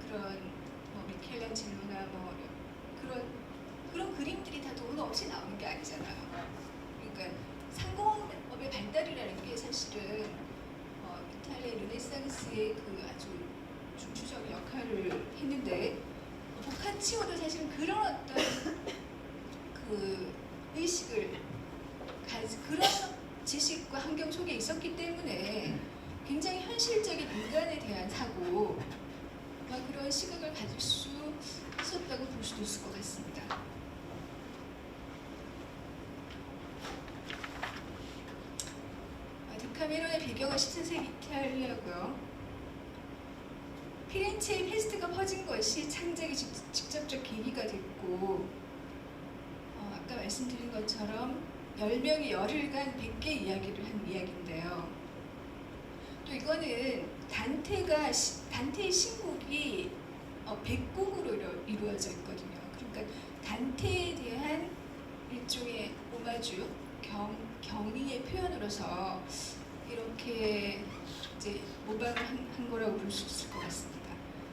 그런 뭐 미켈란젤로나 뭐 그런 그림들이 다 돈 없이 나오는 게 아니잖아요. 그러니까 상공업의 발달이라는 게 사실은 이탈리아 르네상스의 그 아주 중추적인 역할을 했는데 보카치오도 사실은 그런 어떤 그 의식을 그런 지식과 환경 속에 있었기 때문에 굉장히 현실적인 인간에 대한 사고와 그런 시각을 가질 수 있었다고 볼 수도 있을 것 같습니다. 데카메론의 배경은 14세기 이탈리아고요. 피렌체의 페스트가 퍼진 것이 창작의 직접적 계기가 됐고 아까 말씀드린 것처럼 10명이 열흘간 100개 이야기를 한 이야기인데요. 또 이거는 단테의 신곡이 100곡으로 이루어져 있거든요. 그러니까 단테에 대한 일종의 오마주, 경의의 표현으로서 이렇게 이제 모방을 한 거라고 볼 수 있을 것 같습니다.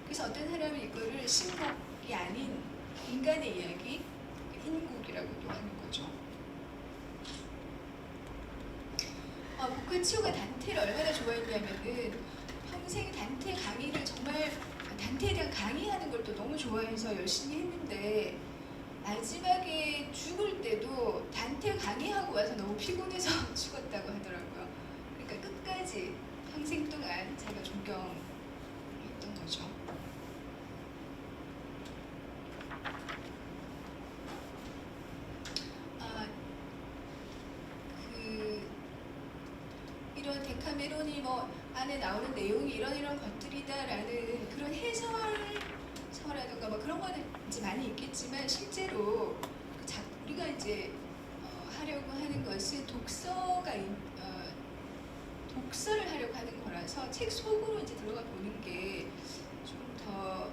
그래서 어떤 사람은 이거를 신곡이 아닌 인간의 이야기, 인곡이라고도 하는 거죠. 보카치오가 단테를 얼마나 좋아했냐면은 평생 단테 강의를 정말 단테에 대한 강의하는 걸 또 너무 좋아해서 열심히 했는데 마지막에 죽을 때도 단테 강의하고 와서 너무 피곤해서 죽었다고 하더라고요. 그러니까 끝까지 평생 동안 제가 존경했던 거죠. 이런 데카메론이 뭐 안에 나오는 내용이 이런 것들이다라는 그런 해설서라든가 뭐 그런 거는 이제 많이 있겠지만 실제로 우리가 이제 하려고 하는 것은 독서를 하려고 하는 거라서 책 속으로 이제 들어가 보는 게 좀 더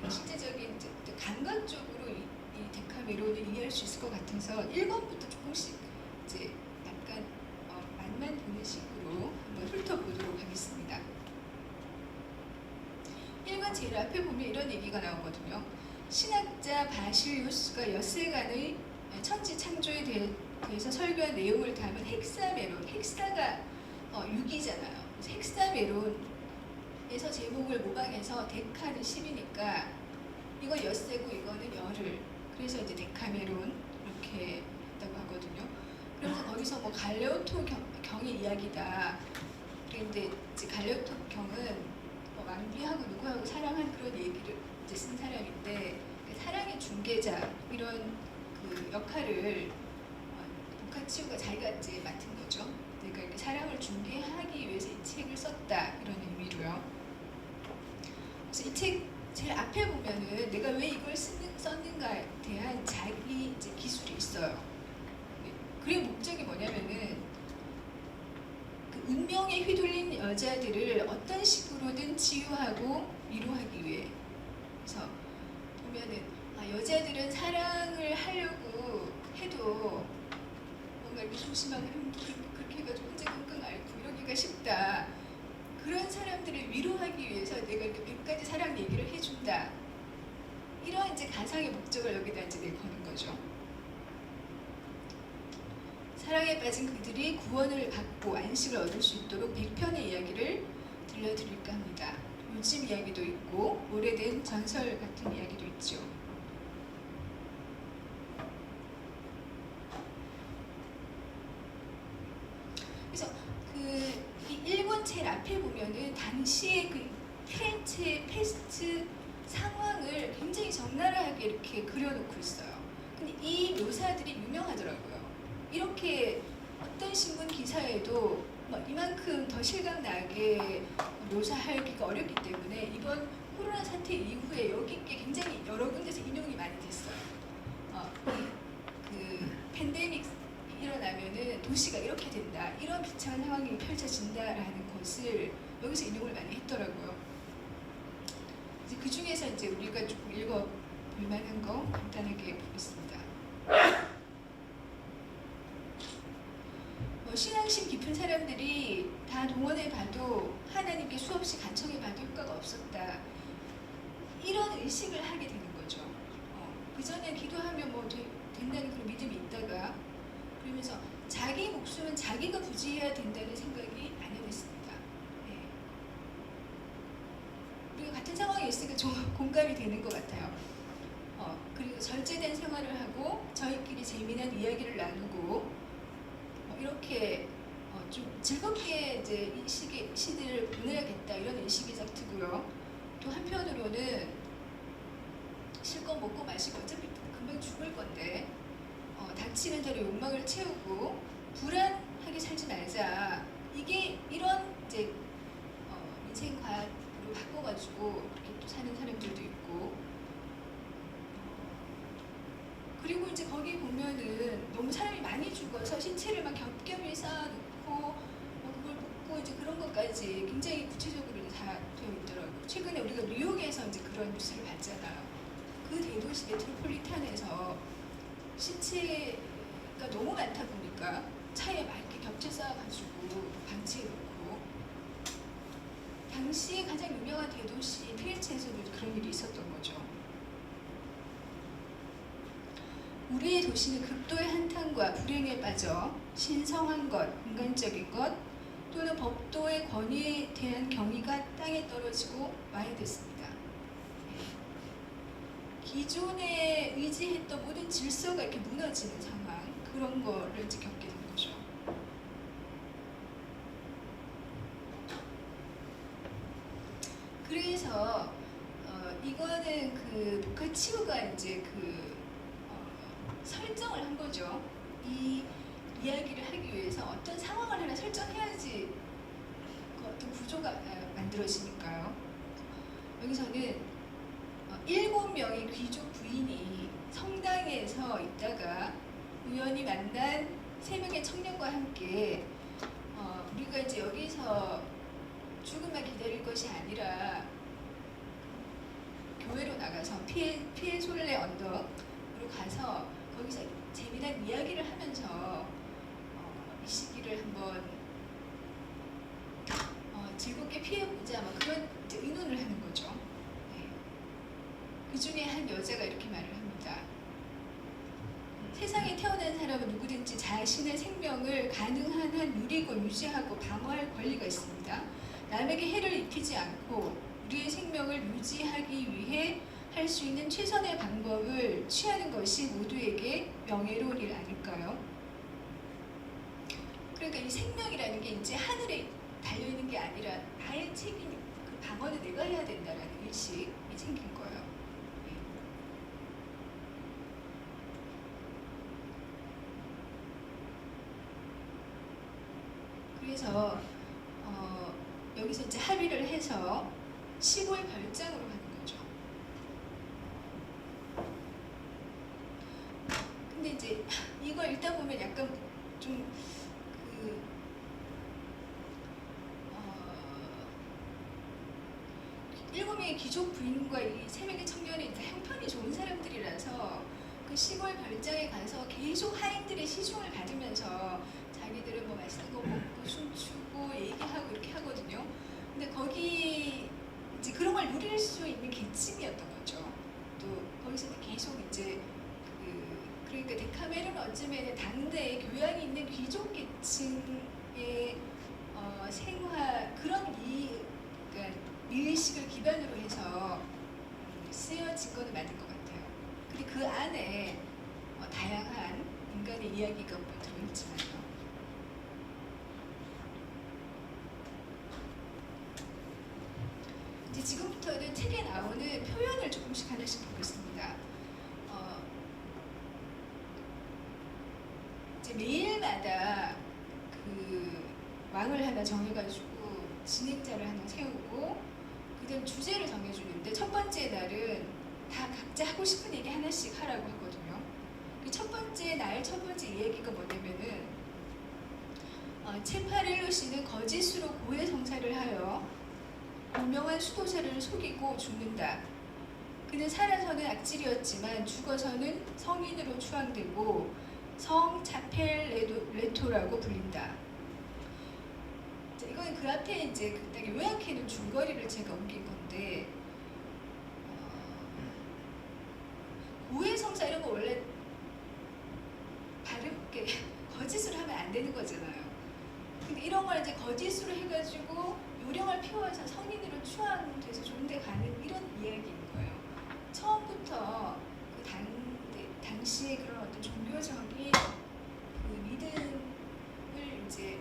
실제적인 이제 감각적으로 이 데카메론을 이해할 수 있을 것 같아서 1권부터 조금씩 이제 약간 맛만 보는 식으로 한번 훑어보도록 하겠습니다. 1권 제일 앞에 보면 이런 얘기가 나오거든요. 신학자 바실리우스가 엿새간의 천지 창조에 대해서 설교한 내용을 담은 헥사메론, 헥사가 6이잖아요. 헥사메론에서 제목을 모방해서 데카는 10이니까 이거 엿새고 이거는 열흘, 그래서 이제 데카메론 이렇게 했다고 하거든요. 그래서 거기서 뭐 갈레오토 경의 이야기다. 그런데 이제 갈레오토 경은 뭐 왕비하고 누구하고 사랑한 그런 얘기를 이제 쓴 사람인데 사랑의 중개자 이런 그 역할을 보카치오가 자기가 이제 맡은 거죠. 그러니까 이렇게 사랑을 중개하기 위해서 이 책을 썼다 이런 의미로요. 그래서 이 책 제일 앞에 보면은 내가 왜 이걸 썼는가에 대한 자기 이제 기술이 있어요. 그의 목적이 뭐냐면은 그 운명에 휘둘린 여자들을 어떤 식으로든 치유하고 위로하기 위해. 그래서 보면은 여자들은 사랑을 하려고 해도 뭔가 이렇게 소심하고 그렇게 해가지고 혼자 끙끙 앓고 이러기가 쉽다. 그런 사람들을 위로하기 위해서 내가 이렇게 100가지 사랑 얘기를 해준다. 이런 이제 가상의 목적을 여기다 이제 내거는 거죠. 사랑에 빠진 그들이 구원을 받고 안식을 얻을 수 있도록 100편의 이야기를 들려드릴까 합니다. 요즘 이야기도 있고 오래된 전설 같은 이야기도 있죠. 그래서 이 1권 제일 앞에 보면은 당시의 그 피렌체의 페스트 상황을 굉장히 적나라하게 이렇게 그려놓고 있어요. 근데 이 묘사들이 유명하더라고요. 이렇게 어떤 신문 기사에도 이만큼 더 실감나게 묘사하기가 어렵기 때문에 이번 코로나 사태 이후에 여기 게 굉장히 여러 군데서 인용이 많이 됐어요. 그 팬데믹 일어나면은 도시가 이렇게 된다, 이런 비참한 상황이 펼쳐진다라는 것을 여기서 인용을 많이 했더라고요. 이제 그 중에서 이제 우리가 조금 읽어볼 만한 거 간단하게 보겠습니다. 신앙심 깊은 사람들이 다 동원해봐도 하나님께 수없이 간청해봐도 효과가 없었다. 이런 의식을 하게 되는 거죠. 그 전에 기도하면 뭐 된다는 그런 믿음이 있다가 그러면서 자기 목숨은 자기가 부지해야 된다는 생각이 안 해냈습니다. 네. 우리가 같은 상황에 있으니까 좀 공감이 되는 것 같아요. 그리고 절제된 생활을 하고 저희끼리 재미난 이야기를 나누고 이렇게 좀 즐겁게 이제 이 시대를 보내야겠다 이런 의식이 싹 드고요. 또 한편으로는 실컷 먹고 마시고 어차피 금방 죽을 건데 닥치는 대로 욕망을 채우고 불안하게 살지 말자. 이게 이런 이제 인생 과학으로 바꿔가지고 이렇게 또 사는 사람들도 있고 그리고 이제 거기 보면은 너무 사람이 많이 죽어서 신체를 막 겹겹이 쌓아놓고 그걸 볶고 이제 그런 것까지 굉장히 구체적으로 다 되어 있더라고요. 최근에 우리가 뉴욕에서 이제 그런 뉴스를 봤잖아요. 그 대도시 메트로폴리탄에서 신체가 너무 많다 보니까 차에 막 이렇게 겹쳐 쌓아가지고 방치해놓고 당시에 가장 유명한 대도시 피렌체에서도 그런 일이 있었던 거죠. 우리의 도시는 극도의 한탄과 불행에 빠져 신성한 것, 인간적인 것 또는 법도의 권위에 대한 경의가 땅에 떨어지고 와야 됐습니다. 기존에 의지했던 모든 질서가 이렇게 무너지는 상황, 그런 거를 이제 겪게 된 거죠. 그래서 이거는 그 보카치오가 이제 설정을 한 거죠. 이 이야기를 하기 위해서 어떤 상황을 하나 설정해야지 그 어떤 구조가 만들어지니까요. 여기서는 7명의 귀족 부인이 성당에서 있다가 우연히 만난 3명의 청년과 함께 우리가 이제 여기서 죽음만 기다릴 것이 아니라 교회로 나가서 피에솔레 언덕으로 가서 거기서 재미난 이야기를 하면서 이 시기를 한번 즐겁게 피해보자 뭐 그런 의논을 하는 거죠. 네. 그 중에 한 여자가 이렇게 말을 합니다. 세상에 태어난 사람은 누구든지 자신의 생명을 가능한 한 누리고 유지하고 방어할 권리가 있습니다. 남에게 해를 입히지 않고 우리의 생명을 유지하기 위해 할 수 있는 최선의 방법을 취하는 것이 모두에게 명예로운 일 아닐까요? 그러니까 이 생명이라는 게 이제 하늘에 달려있는 게 아니라 나의 책임, 그 방어는 내가 해야 된다는 의식이 생긴 거예요. 그래서 여기서 이제 합의를 해서 시골 별장으로 가는 거죠. 근데 이제 이걸 읽다 보면 약간 좀 일곱 명의 귀족 부인과 이 3명의 청년이 형편이 좋은 사람들이라서 그 시골 별장에 가서 계속 하인들의 시중을 받으면서 자기들은 뭐 맛있는 거 먹고 춤추고 얘기하고 이렇게 하거든요. 근데 거기 이제 그런 걸 누릴 수 있는 계층이었던 거죠. 또 거기서 계속 이제 그러니까 데카메론은 어쩌면 당대에 교양이 있는 귀족 계층의 생활 그런 그러니까 미의식을 기반으로 해서 쓰여진 거는 맞는 것 같아요. 근데 그 안에 다양한 인간의 이야기가 뭐 들어있지만요. 이제 지금부터는 책에 나오는 표현을 조금씩 하나씩 보겠습니다. 이제 매일마다 그 왕을 하나 정해가지고 진행자를 하나 세우고 그다음 주제를 정해주는데 첫 번째 날은 다 각자 하고 싶은 얘기 하나씩 하라고 하거든요. 첫 번째 날 첫 번째 이야기가 뭐냐면은 체파렐로 씨는 거짓으로 고해성사를 하여 유명한 수도사를 속이고 죽는다. 그는 살아서는 악질이었지만 죽어서는 성인으로 추앙되고 성 차펠레토라고 불린다. 이건 그 앞에 이제 요약해놓은 줄거리를 제가 옮긴 건데 왜냐면 원래 바르게 거짓으로 하면 안 되는 거잖아요. 근데 이런 걸 이제 거짓으로 해가지고 요령을 피워서 성인으로 추앙돼서 좋은데 가는 이런 이야기인 거예요. 처음부터 그 당시의 그런 어떤 종교적인 그 믿음을 이제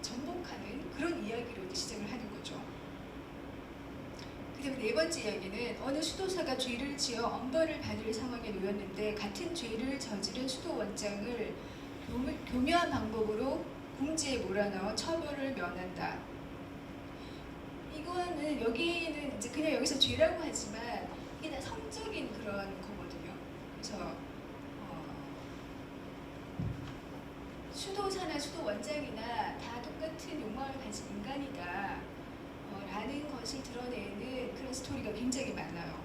정복하는 그런 이야기로 이제 시작을 하는 거죠. 그다음에 네 번째 이야기는 어느 수도사가 죄를 지어 엄벌을 받을 상황에 놓였는데 같은 죄를 저지른 수도 원장을 교묘한 방법으로 궁지에 몰아넣어 처벌을 면한다. 이거는 여기는 이제 그냥 여기서 죄라고 하지만 이게 다 성적인 그런 거거든요. 그래서 수도사나 수도 원장이나 다 똑같은 욕망을 가진 인간이다 라는 것을 드러내는 그런 스토리가 굉장히 많아요.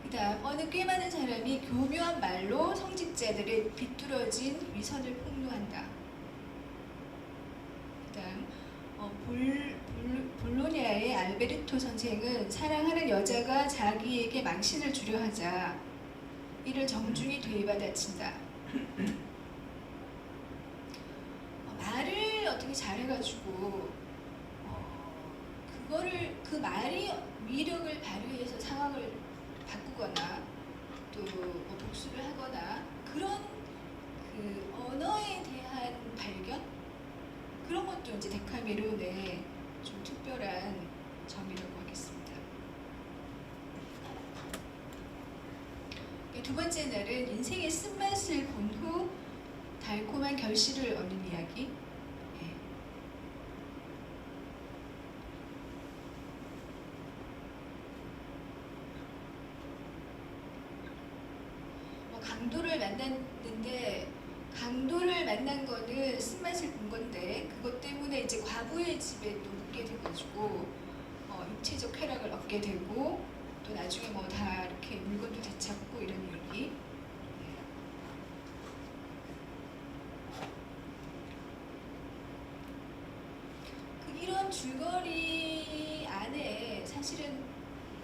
그다음 어느 꽤 많은 사람이 교묘한 말로 성직자들의 비뚤어진 위선을 폭로한다. 그다음 볼로냐의 알베르토 선생은 사랑하는 여자가 자기에게 망신을 주려 하자 이를 정중히 되받아친다. 말을 어떻게 잘해가지고 그거를 그 말이 위력을 발휘해서 상황을 바꾸거나 또 뭐 복수를 하거나 그런 그 언어에 대한 발견 그런 것도 이제 데카메론의 좀 특별한 점이라고 하겠습니다. 두 번째 날은 인생의 쓴맛을 본 후 달콤한 결실을 얻는 이야기. 강도를 만났는데 강도를 만난 거는 쓴맛을 본 건데 그것 때문에 이제 과부의 집에 또 묵게 돼가지고 육체적 쾌락을 얻게 되고 또 나중에 뭐 다 이렇게 물건도 되찾고 이런 얘기. 이런 줄거리 안에 사실은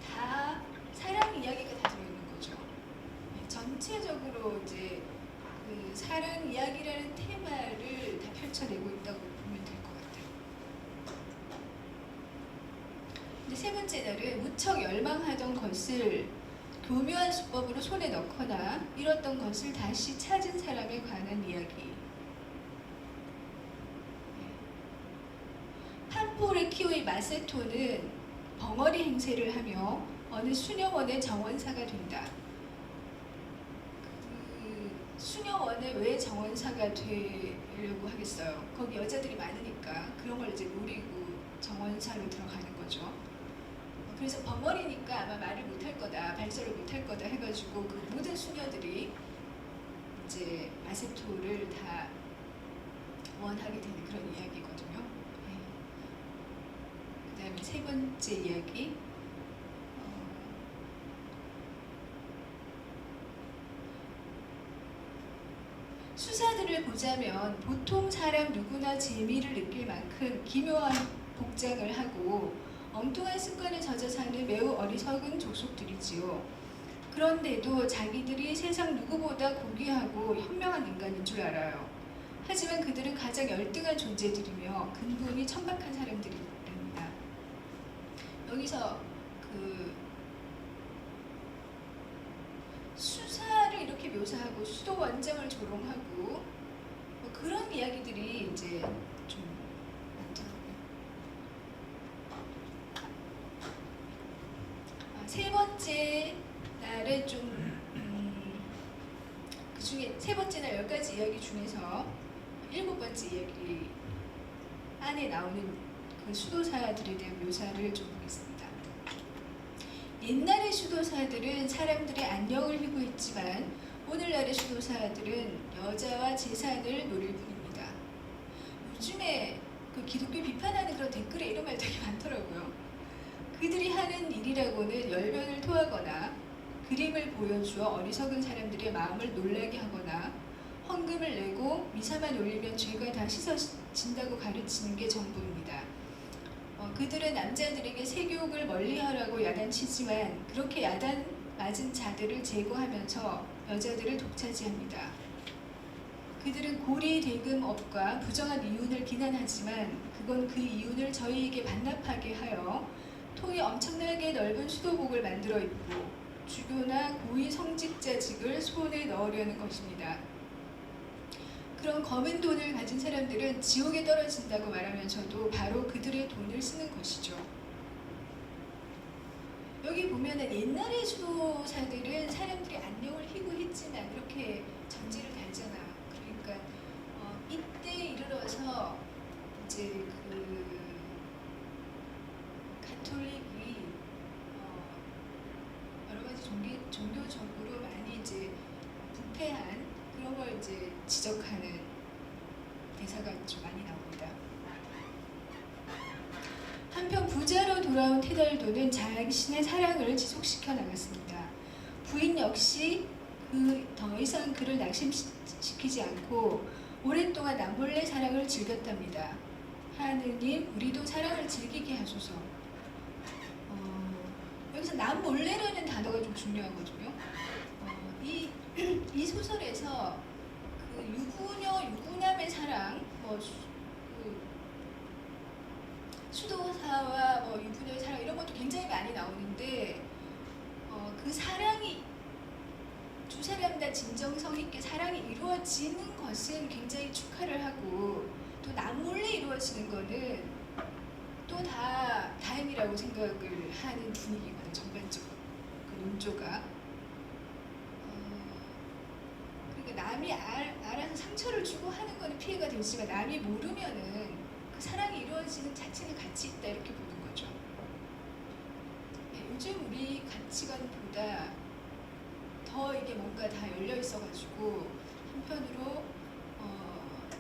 다 사랑 이야기가 다 들어있는 거죠. 전체적으로 이제 그 사랑 이야기라는 테마를 다 펼쳐내고 있다고 보면 될 것 같아요. 근데 세 번째 날은 무척 열망하던 것을 교묘한 수법으로 손에 넣거나 잃었던 것을 다시 찾은 사람에 관한 이야기. 팜포레키오의 마세토는 벙어리 행세를 하며 어느 수녀원의 정원사가 된다. 수녀원에 왜 정원사가 되려고 하겠어요? 거기 여자들이 많으니까 그런 걸 이제 노리고 정원사로 들어가는 거죠. 그래서 벙어리니까 아마 말을 못할 거다, 발설을 못할 거다 해가지고 그 모든 수녀들이 이제 마세토를 다 원하게 되는 그런 이야기거든요. 그 다음에 세 번째 이야기. 수사들을 보자면 보통 사람 누구나 재미를 느낄 만큼 기묘한 복장을 하고 엉뚱한 습관에 젖어 사는 매우 어리석은 족속들이지요. 그런데도 자기들이 세상 누구보다 고귀하고 현명한 인간인 줄 알아요. 하지만 그들은 가장 열등한 존재들이며 근본이 천박한 사람들입니다. 여기서 그 수사를 이렇게 묘사하고 수도 원장을 조롱하고 뭐 그런 이야기들이 이제 좀 많더라고요. 세 번째 날은 좀 그 중에 세 번째 날 10가지 이야기 중에서 7번째 이야기 안에 나오는 그 수도사들에 대한 묘사를 좀 보겠습니다. 옛날의 수도사들은 사람들의 안녕을 희구했지만 오늘날의 수도사들은 여자와 재산을 노릴 뿐입니다. 요즘에 그 기독교 비판하는 그런 댓글에 이런 말 되게 많더라고요. 그들이 하는 일이라고는 열변을 토하거나 그림을 보여주어 어리석은 사람들의 마음을 놀라게 하거나 헌금을 내고 미사만 올리면 죄가 다 씻어진다고 가르치는 게 전부입니다. 그들은 남자들에게 세교육을 멀리하라고 야단치지만 그렇게 야단 맞은 자들을 제거하면서 여자들을 독차지합니다. 그들은 고리 대금업과 부정한 이윤을 비난하지만 그건 그 이윤을 저희에게 반납하게 하여 통이 엄청나게 넓은 수도복을 만들어 입고 주교나 고위 성직자직을 손에 넣으려는 것입니다. 그런 검은 돈을 가진 사람들은 지옥에 떨어진다고 말하면서도 바로 그들의 돈을 쓰는 것이죠. 여기 보면은 옛날의 수도사들은 사람들이 안녕을 희구했지만 이렇게 전지를 달잖아. 그러니까 이때 이르러서 이제 그 가톨릭이 여러 가지 종교적으로 많이 이제 부패한 그런 걸 이제 지적하는 대사가 좀 많이 나옵니다. 한편 부자로 돌아온 테달도는 자신의 사랑을 지속시켜 나갔습니다. 부인 역시 더 이상 그를 낙심시키지 않고 오랫동안 남몰래 사랑을 즐겼답니다. 하느님, 우리도 사랑을 즐기게 하소서. 여기서 남몰래라는 단어가 좀 중요하거든요. 이 소설에서 그 유부녀, 유부남의 사랑, 수도사와 유부녀의 사랑 이런 것도 굉장히 많이 나오는데 그 사랑이 두 사람 다 진정성 있게 사랑이 이루어지는 것은 굉장히 축하를 하고 또 남몰래 이루어지는 거는 또 다 다행이라고 생각을 하는 분위기거든요. 전반적으로 그 논조가 그러니까 남이 알아서 상처를 주고 하는 거는 피해가 되지만 남이 모르면은 그 사랑이 이루어지는 자체는 가치 있다 이렇게 보는 거죠. 요즘 우리 가치관보다 더 이게 뭔가 다 열려 있어가지고 한편으로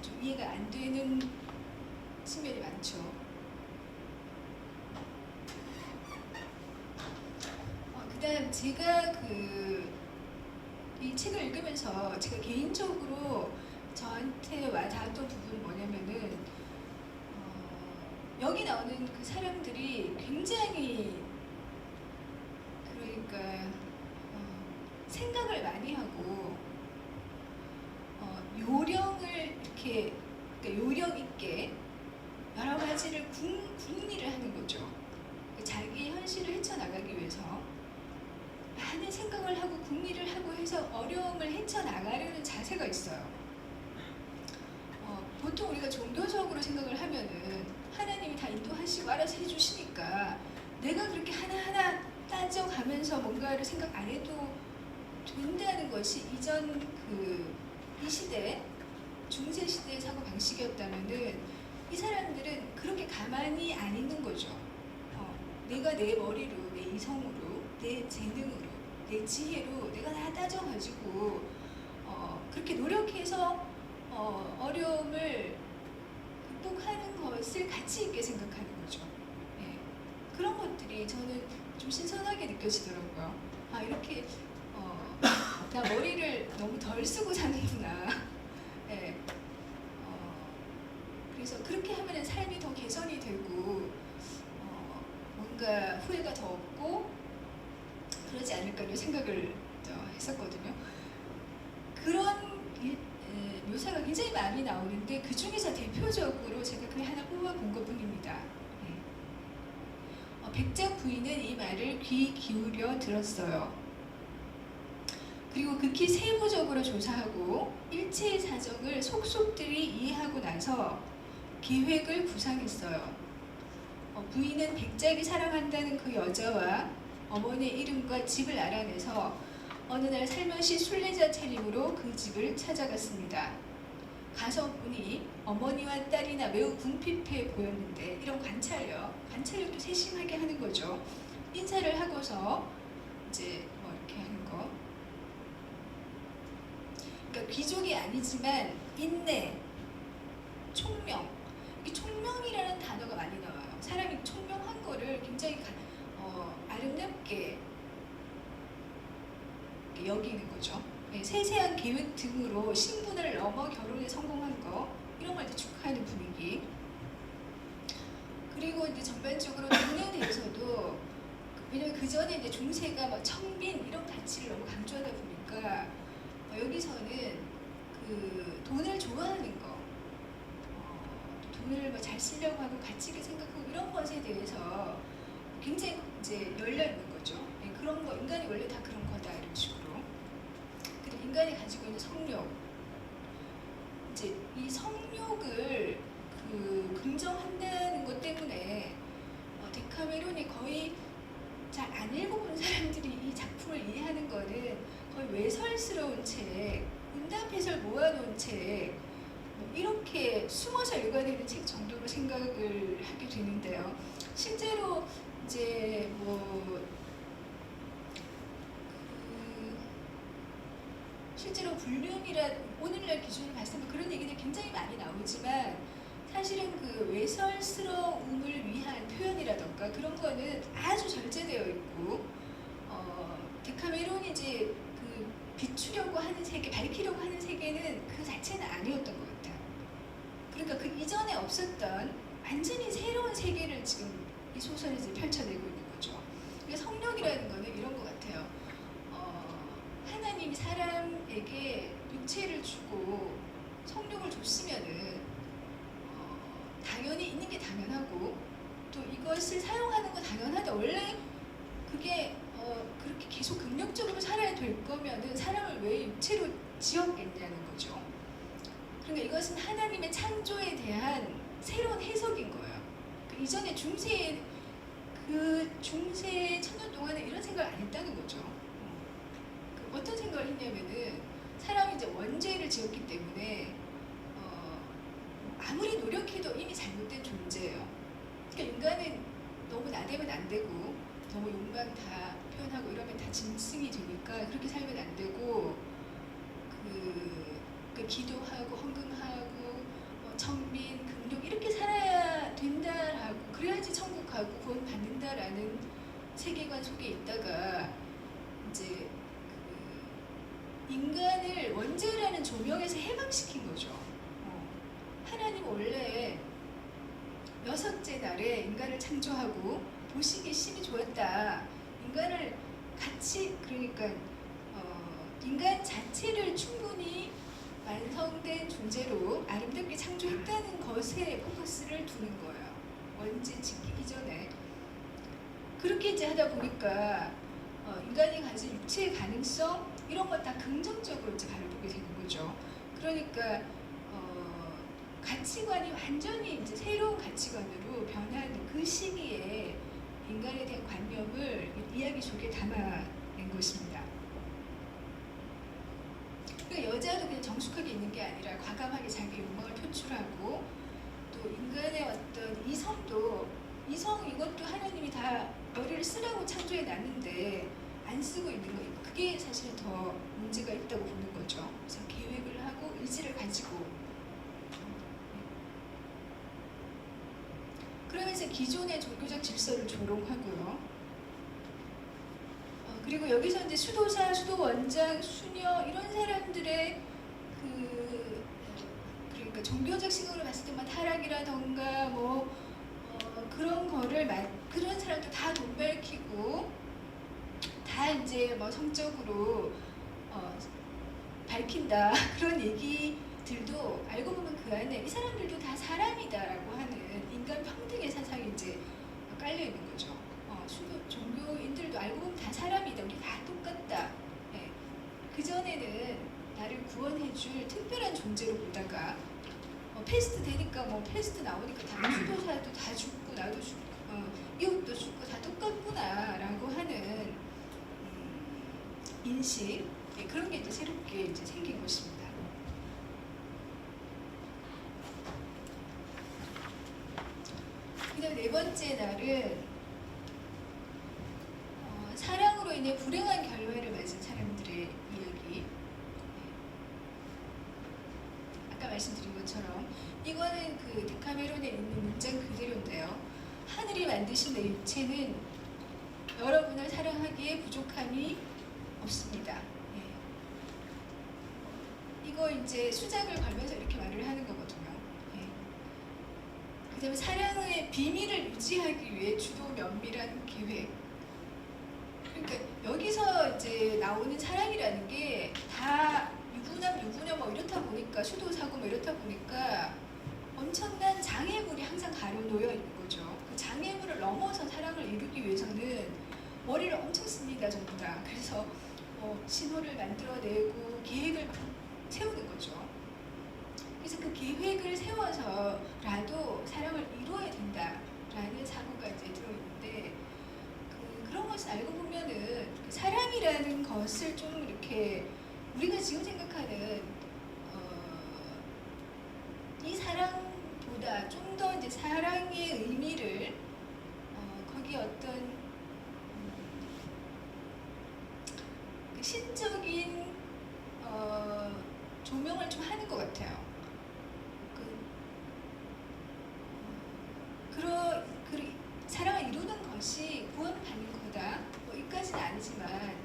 좀 이해가 안 되는 측면이 많죠. 그다음 제가 이 책을 읽으면서 제가 개인적으로 저한테 와 닿았던 부분은 뭐냐면은 여기 나오는 그 사람들이 굉장히 그러니까 생각을 많이 하고 요령을 이렇게 그러니까 요령 있게 여러 가지를 궁리를 하는 거죠. 자기 현실을 헤쳐나가기 위해서 많은 생각을 하고 궁리를 하고 해서 어려움을 헤쳐나가려는 자세가 있어요. 보통 우리가 종교적으로 생각을 하면은 하나님이 다 인도하시고 알아서 해주시니까 내가 그렇게 하나하나 따져가면서 뭔가를 생각 안 해도 된다는 것이 이전 이 시대 중세 시대의 사고 방식이었다면은 이 사람들은 그렇게 가만히 안 있는 거죠. 내가 내 머리로, 내 이성으로, 내 재능으로, 내 지혜로 내가 다 따져가지고 그렇게 노력해서 어려움을 극복하는 것을 가치 있게 생각하는 거죠. 네. 그런 것들이 저는 좀 신선하게 느껴지더라고요. 이렇게 나 머리를 너무 덜 쓰고 사는구나. 네. 그래서 그렇게 하면 삶이 더 개선이 되고 뭔가 후회가 더 없고 그러지 않을까 생각을 했었거든요. 그런 묘사가 굉장히 많이 나오는데 그 중에서 대표적으로 제가 그냥 하나 뽑아본 것뿐입니다. 백작 부인은 이 말을 귀 기울여 들었어요. 그리고 극히 세부적으로 조사하고 일체의 사정을 속속들이 이해하고 나서 계획을 구상했어요. 부인은 백작이 사랑한다는 그 여자와 어머니의 이름과 집을 알아내서 어느 날 살며시 순례자 차림으로 그 집을 찾아갔습니다. 가서 보니 어머니와 딸이나 매우 궁핍해 보였는데 이런 관찰력도 세심하게 하는 거죠. 인사를 하고서 이제 이렇게 하는 거. 그러니까 귀족이 아니지만 인내, 총명. 이 총명이라는 단어가 많이 나와요. 사람이 총명한 거를 굉장히 아름답게 여기는 거죠. 세세한 계획 등으로 신분을 넘어 결혼에 성공한 거 이런 걸 축하하는 분위기. 그리고 이제 전반적으로 돈에 대해서도 왜냐면 그 전에 이제 중세가 뭐 청빈 이런 가치를 너무 강조하다 보니까 여기서는 그 돈을 좋아하는 거, 돈을 뭐 잘 쓰려고 하고 가치 있게 생각하고 이런 것에 대해서 굉장히 이제 열려 있는 거죠. 예, 그런 거 인간이 원래 다 그런 거다 이런 식으로. 그리고 인간이 가지고 있는 성욕, 이제 이 성욕을 그 긍정한다는 것 때문에 데카메론이 거의 잘 안 읽어본 사람들이 이 작품을 이해하는 거는 거의 외설스러운 책, 문답 해설 모아놓은 책, 뭐 이렇게 숨어서 읽어야 되는 책 정도로 생각을 하게 되는데요. 실제로 이제 실제로 불륜이라 오늘날 기준으로 봤을 때 그런 얘기들 굉장히 많이 나오지만 사실은 그 외설스러움을 위한 표현이라던가 그런 거는 아주 절제되어 있고 데카메론이 이제 그 비추려고 하는 세계, 밝히려고 하는 세계는 그 자체는 아니었던 것 같아요. 그러니까 그 이전에 없었던 완전히 새로운 세계를 지금 이 소설에서 펼쳐내고 있는 거죠. 그래서 성령이라는 거는 이런 것 같아요. 하나님이 사람에게 육체를 주고 성령을 줬으면은 당연히 있는 게 당연하고 또 이것을 사용하는 거 당연하다. 원래 그게 그렇게 계속 긍정적으로 살아야 될 거면은 사람을 왜 육체로 지었겠냐는 거죠. 그러니까 이것은 하나님의 창조에 대한 새로운 해석인 거예요. 그 이전에 중세 천년 동안에 이런 생각을 안 했다는 거죠. 어떤 생각을 했냐면은 사람이 이제 원죄를 지었기 때문에 아무리 노력해도 이미 잘못된 존재예요. 그러니까 인간은 너무 나대면 안 되고 너무 욕망 다 표현하고 이러면 다 짐승이 되니까 그렇게 살면 안 되고 그 기도하고 헌금하고 청빈, 긍휼 이렇게 살아야 된다라고 그래야지 천국 가고 구원 받는다라는 세계관 속에 있다가 이제 인간을 원죄라는 조명에서 해방시킨 거죠. 하나님 원래 여섯째 날에 인간을 창조하고 보시기에 심히 좋았다. 인간을 같이 그러니까 인간 자체를 충분히 완성된 존재로 아름답게 창조했다는 것에 포커스를 두는 거예요. 원죄 짓기 이전에. 그렇게 이제 하다 보니까 인간이 가진 육체의 가능성 이런 것 다 긍정적으로 이제 바라보게 되는 거죠. 그러니까 가치관이 완전히 이제 새로운 가치관으로 변하는 그 시기에 인간에 대한 관념을 이야기 속에 담아낸 것입니다. 그러니까 여자도 그냥 정숙하게 있는 게 아니라 과감하게 자기 욕망을 표출하고 또 인간의 어떤 이성 이것도 하나님이 다 머리를 쓰라고 창조해 놨는데 안 쓰고 있는 거 그게 사실 더 문제가 있다고 보는 거죠. 그래서 계획을 하고 의지를 가지고 그러면서 기존의 종교적 질서를 조롱하고요. 그리고 여기서 이제 수도사, 수도원장, 수녀 이런 사람들의 그러니까 종교적 시각으로 봤을 때만 타락이라던가 그런 거를 그런 사람들 다 돈 밝히고 다 이제 성적으로 밝힌다 그런 얘기들도 알고 보면 그 안에 이 사람들도 다 사람이다라고 하는 인간 평등의 사상이 이제 깔려 있는 거죠. 종교인들도 알고 보면 다 사람이다. 우리 다 똑같다. 네. 그 전에는 나를 구원해줄 특별한 존재로 보다가 패스트 되니까 패스트 나오니까 다 수도사도 다 죽고 나도 죽고 이웃도 죽고 다 똑같구나라고 하는 인식 그런 게 이제 새롭게 이제 생긴 것입니다. 그다음 네 번째 날은 사랑으로 인해 불행한 결말을 맞은 사람들의 이야기. 아까 말씀드린 것처럼 이거는 그 데카메론에 있는 문장 그대로인데요. 하늘이 만드신 내 육체는 여러분을 사랑하기에 부족함이 없습니다. 이거 이제 수작을 걸면서 이렇게 말을 하는 거거든요. 그 다음에 사랑의 비밀을 유지하기 위해 주도 면밀한 계획. 그러니까 여기서 이제 나오는 사랑이라는 게 다 유부녀 뭐 이렇다 보니까 수도 사고 뭐 이렇다 보니까 엄청난 장애물이 항상 가려놓여 있는 거죠. 그 장애물을 넘어서 사랑을 이루기 위해서는 머리를 엄청 씁니다, 전부 다. 그래서 신호를 만들어내고 계획을 세우는 거죠. 그래서 그 계획을 세워서라도 사랑을 이루어야 된다라는 사고가 이제 들어있는데 그런 것을 알고 보면은 그 사랑이라는 것을 좀 이렇게 우리가 지금 생각하는 이 사랑보다 좀 더 이제 사랑의 의미를 거기에 어떤 그 신적인 조명을 좀 하는 것 같아요. 사랑을 이루는 것이 구원받는 거다. 뭐 이까지는 아니지만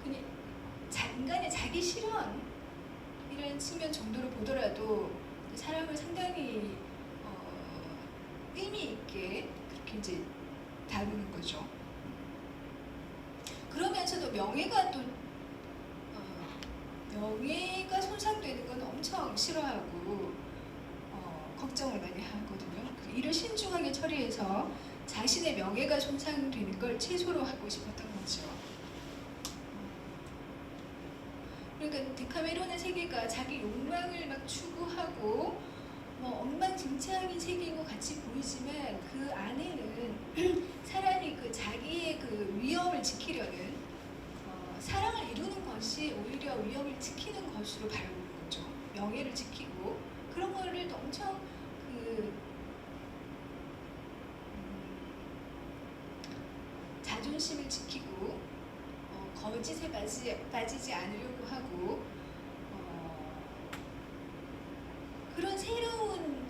그냥 인간의 자기 실현 이런 측면 정도로 보더라도 사랑을 상당히 의미 있게 그렇게 이제 다루는 거죠. 그러면서도 명예가 손상되는 건 엄청 싫어하고 걱정을 많이 하거든요. 이를 신중하게 처리해서 자신의 명예가 손상되는 걸 최소로 하고 싶었던 거죠. 그러니까 데카메론의 세계가 자기 욕망을 막 추구하고 뭐 엉망진창인 세계인 것 같이 보이지만 그 안에는 사람이 그 자기의 그 위엄을 지키려는 사랑을 이루는 것이 오히려 위엄을 지키는 것으로 바라보는 거죠. 명예를 지키고 그런 거를 엄청 자존심을 지키고 거짓에 빠지지 않으려고 하고 그런 새로운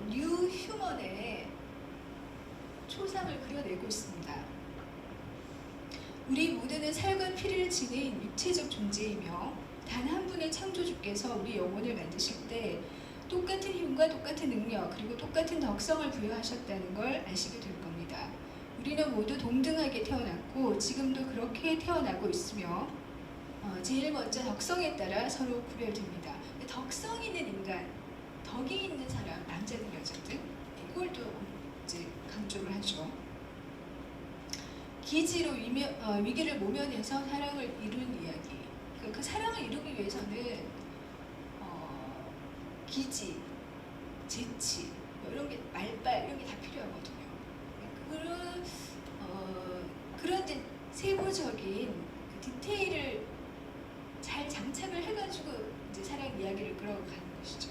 뉴 휴먼의 초상을 그려내고 있습니다. 우리 모두는 살과 피를 지닌 육체적 존재이며 단 한 분의 창조주께서 우리 영혼을 만드실 때 똑같은 힘과 똑같은 능력 그리고 똑같은 덕성을 부여하셨다는 걸 아시게 될 겁니다. 우리는 모두 동등하게 태어났고 지금도 그렇게 태어나고 있으며 제일 먼저 덕성에 따라 서로 구별됩니다. 덕성 있는 인간, 덕이 있는 사람, 남자든 여자든 이걸 또 이제 강조를 하죠. 기지로 위기를 모면해서 사랑을 이룬 이야기. 그 사랑을 이루기 위해서는 기지, 재치, 뭐 이런 게 말빨 이런 게 다 필요하거든요. 그런 이제 세부적인 디테일을 잘 장착을 해가지고 이제 사랑 이야기를 끌어가는 것이죠.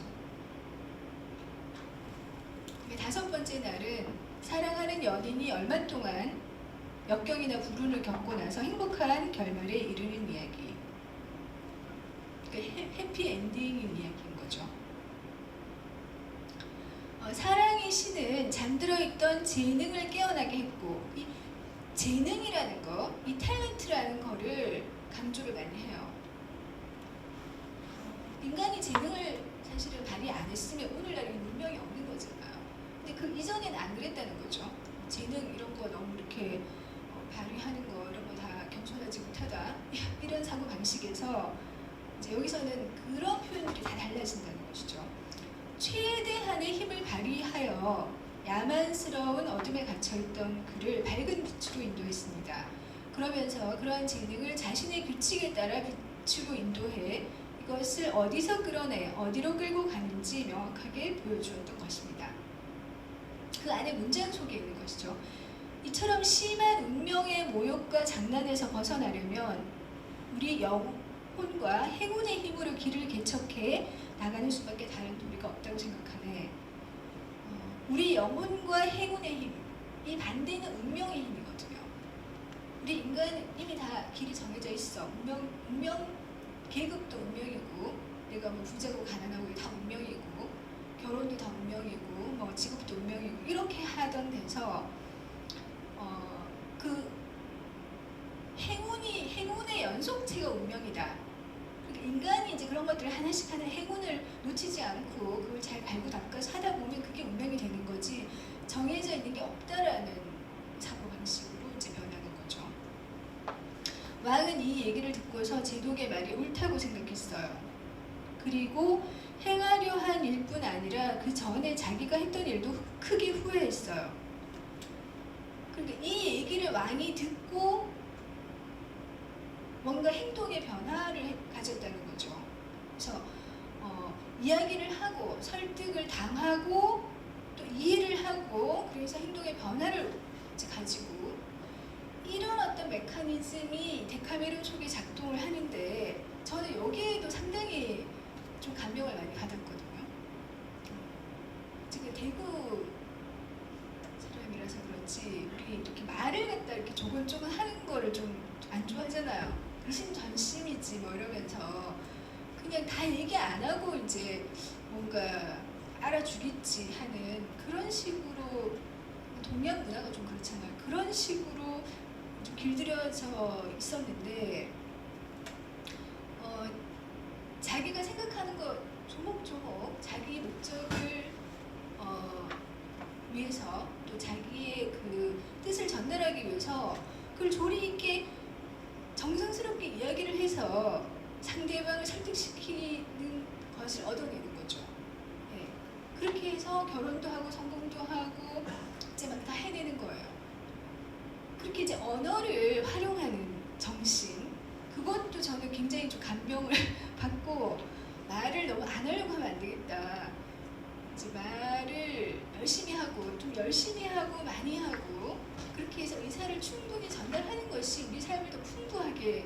다섯 번째 날은 사랑하는 연인이 얼마 동안 역경이나 불운을 겪고 나서 행복한 결말에 이르는 이야기. 그러니까 해피 엔딩인 이야기인 거죠. 사랑의 신은 잠들어 있던 재능을 깨어나게 했고 이 재능이라는 거, 이 탤런트라는 거를 강조를 많이 해요. 인간이 재능을 사실은 발휘 안 했으면 오늘날 이 문명이 없는 거잖아요. 근데 그 이전에는 안 그랬다는 거죠. 재능 이런 거 너무 이렇게 발휘하는 거 이런 거 다 겸손하지 못하다 이런 사고 방식에서 이제 여기서는 그런 표현들이 다 달라진다는 것이죠. 최대한의 힘을 발휘하여 야만스러운 어둠에 갇혀있던 그를 밝은 빛으로 인도했습니다. 그러면서 그러한 재능을 자신의 규칙에 따라 빛으로 인도해 이것을 어디서 끌어내 어디로 끌고 가는지 명확하게 보여주었던 것입니다. 그 안에 문장 속에 있는 것이죠. 이처럼 심한 운명의 모욕과 장난에서 벗어나려면 우리 영혼과 행운의 힘으로 길을 개척해 나가는 수밖에 다른 도리가 없다고 생각하네. 우리 영혼과 행운의 힘, 이 반대는 운명의 힘이거든요. 우리 인간은 이미 다 길이 정해져 있어. 계급도 운명이고, 내가 뭐 부자고 가난하고 이게 다 운명이고, 결혼도 다 운명이고, 뭐 직업도 운명이고 이렇게 하던 데서 그 행운의 연속체가 운명이다. 인간이 이제 그런 것들을 하나씩 하나 행운을 놓치지 않고 그걸 잘 갈고 닦아서 하다 보면 그게 운명이 되는 거지 정해져 있는 게 없다라는 사고방식으로 이제 변하는 거죠. 왕은 이 얘기를 듣고서 제독의 말이 옳다고 생각했어요. 그리고 행하려 한 일뿐 아니라 그 전에 자기가 했던 일도 크게 후회했어요. 그러니까 이 얘기를 왕이 듣고 뭔가 행동의 변화를 가졌다는 거죠. 그래서 이야기를 하고 설득을 당하고 또 이해를 하고 그래서 행동의 변화를 이제 가지고 이런 어떤 메커니즘이 데카메론 속에 작동을 하는데 저는 여기에도 상당히 좀 감명을 많이 받았거든요. 제가 대구 사람이라서 그렇지 우리 이렇게 말을 갖다 이렇게 조곤조곤 하는 거를 좀 안 좋아하잖아요. 이심전심이지 뭐 이러면서 그냥 다 얘기 안 하고 이제 뭔가 알아주겠지 하는 그런 식으로 동양 문화가 좀 그렇잖아요. 그런 식으로 좀 길들여져 있었는데 자기가 생각하는 거 조목조목 자기 목적을 위해서 또 자기의 그 뜻을 전달하기 위해서 그걸 조리 있게 정성스럽게 이야기를 해서 상대방을 설득시키는 것을 얻어내는 거죠. 네. 그렇게 해서 결혼도 하고 성공도 하고 이제 막 다 해내는 거예요. 그렇게 이제 언어를 활용하는 정신 그것도 저는 굉장히 좀 감명을 받고 말을 너무 안 하려고 하면 안 되겠다. 이제 말을 열심히 하고 좀 열심히 하고 많이 하고 그렇게 해서 의사를 충분히 전달하는 것이 우리 삶을 더 풍부하게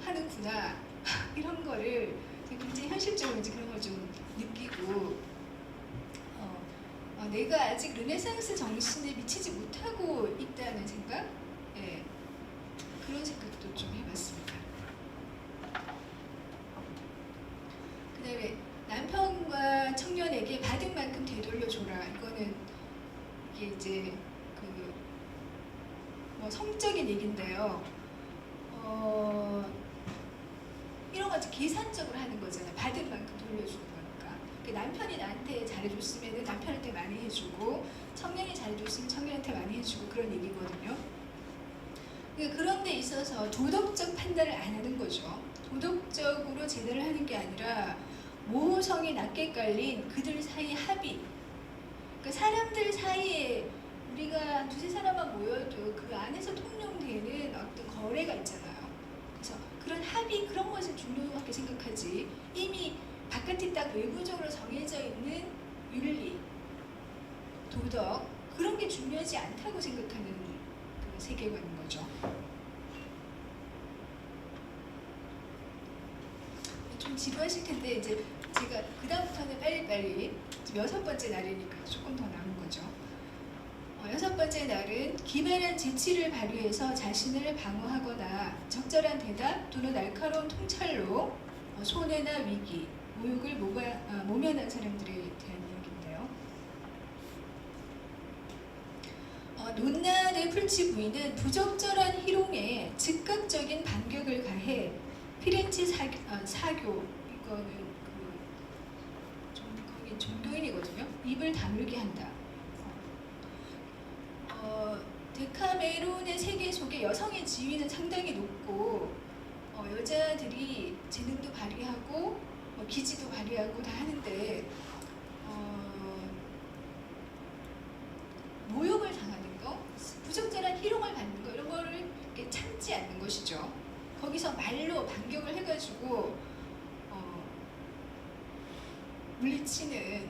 하는구나 이런 거를 굉장히 현실적으로 이제 그런 걸 좀 느끼고 내가 아직 르네상스 정신에 미치지 못하고 있다는 생각 예, 그런 생각도 좀 해봤습니다. 그 다음에 남편과 청년에게 받은 만큼 되돌려줘라. 이거는 이게 이제 그 뭐 성적인 얘기인데요. 이런 거 계산적으로 하는 거잖아요. 받은 만큼 돌려주는 거니까. 그러니까 남편이 나한테 잘해줬으면 남편한테 많이 해주고 청년이 잘해줬으면 청년한테 많이 해주고 그런 얘기거든요. 그러니까 그런 데 있어서 도덕적 판단을 안 하는 거죠. 도덕적으로 제대로 하는 게 아니라 모성이 낮게 깔린 그들 사이의 합의. 그러니까 사람들 사이에 우리가 두세 사람만 모여도 그 안에서 통용되는 어떤 거래가 있잖아요. 그래서 그런 합의 그런 것을 중요하게 생각하지 이미 바깥에 딱 외부적으로 정해져 있는 윤리, 도덕 그런 게 중요하지 않다고 생각하는 그 세계관인 거죠. 좀 지루하실 텐데 이제 제가 그 다음부터는 빨리빨리 지금 6번째 날이니까 조금 더 남은 거죠. 6번째 날은 기만한 재치를 발휘해서 자신을 방어하거나 적절한 대답 또는 날카로운 통찰로 손해나 위기, 모욕을 모면한 사람들에 대한 이야기인데요. 논란의 풀치 부인은 부적절한 희롱에 즉각적인 반격을 가해 피렌체 사교 이거는 거기 종교인이거든요. 입을 다물게 한다. 데카메론의 세계 속에 여성의 지위는 상당히 높고 여자들이 재능도 발휘하고 기지도 발휘하고 다 하는데 모욕을 당하는 거, 부적절한 희롱을 받는 거 이런 거를 이렇게 참지 않는 것이죠. 거기서 말로 반격을 해가지고 물리치는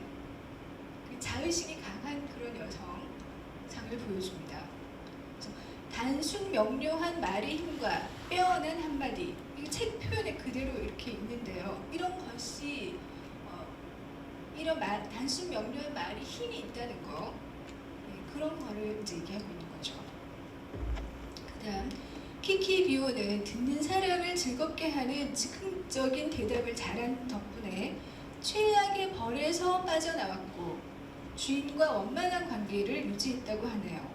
그 자의식이 강한 그런 여성상을 보여줍니다. 그래서 단순 명료한 말의 힘과 빼어난 한마디, 이 책 표현에 그대로 이렇게 있는데요. 이런 것이 이런 단순 명료한 말이 힘이 있다는 거, 그런 거를 이제 얘기하고 있는 거죠. 그다음 키키 비오는 듣는 사람을 즐겁게 하는 즉흥적인 대답을 잘한 덕분에 최악의 벌에서 빠져나왔고 주인과 원만한 관계를 유지했다고 하네요.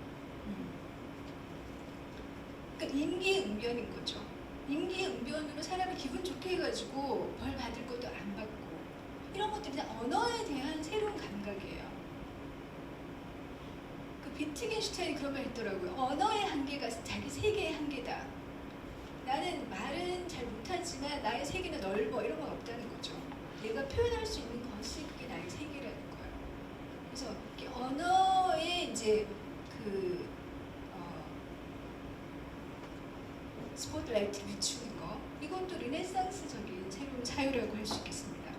그러니까 임기응변인 거죠. 임기응변으로 사람을 기분 좋게 해가지고 벌 받을 것도 안 받고 이런 것들이 다 언어에 대한 새로운 감각이에요. 그 비트겐슈타인이 그런 말 했더라고요. 언어의 한계가 자기 세계의 한계다. 나는 말은 잘 못하지만 나의 세계는 넓어 이런 건 없다는 거죠. 내가 표현할 수 있는 것이 그게 나의 세계라는 거예요. 그래서 이렇게 언어에 이제 그 스포트라이트를 비추는 거 이것도 르네상스적인 새로운 자유라고 할 수 있겠습니다.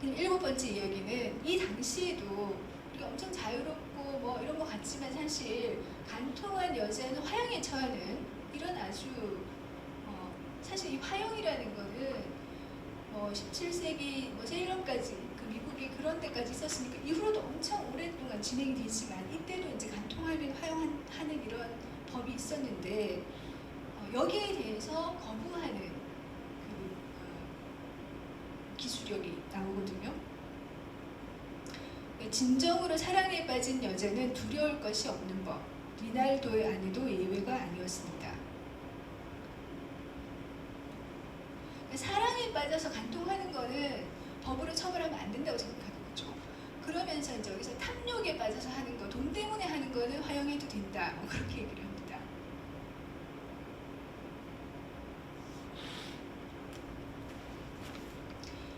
그럼 7번째 이야기는 이 당시에도 우리가 엄청 자유롭고 뭐 이런 것 같지만 사실 간통한 여자는 화형에 처하는 이런 아주 사실 이 화형이라는 거는 17세기 세일런까지 그 미국이 그런 데까지 있었으니까 이후로도 엄청 오랫동안 진행이 되지만 이때도 이제 간통하면 화형하는 이런 법이 있었는데 여기에 대해서 거부하는 그 기술력이 나오거든요. 진정으로 사랑에 빠진 여자는 두려울 것이 없는 법. 리날도의 아내도 예외가 아니었습니다. 사랑에 빠져서 간통하는 거는 법으로 처벌하면 안 된다고 생각하는 거죠. 그러면서 이제 여기서 탐욕에 빠져서 하는 거, 돈 때문에 하는 거는 화형해도 된다. 그렇게 얘기를 합니다.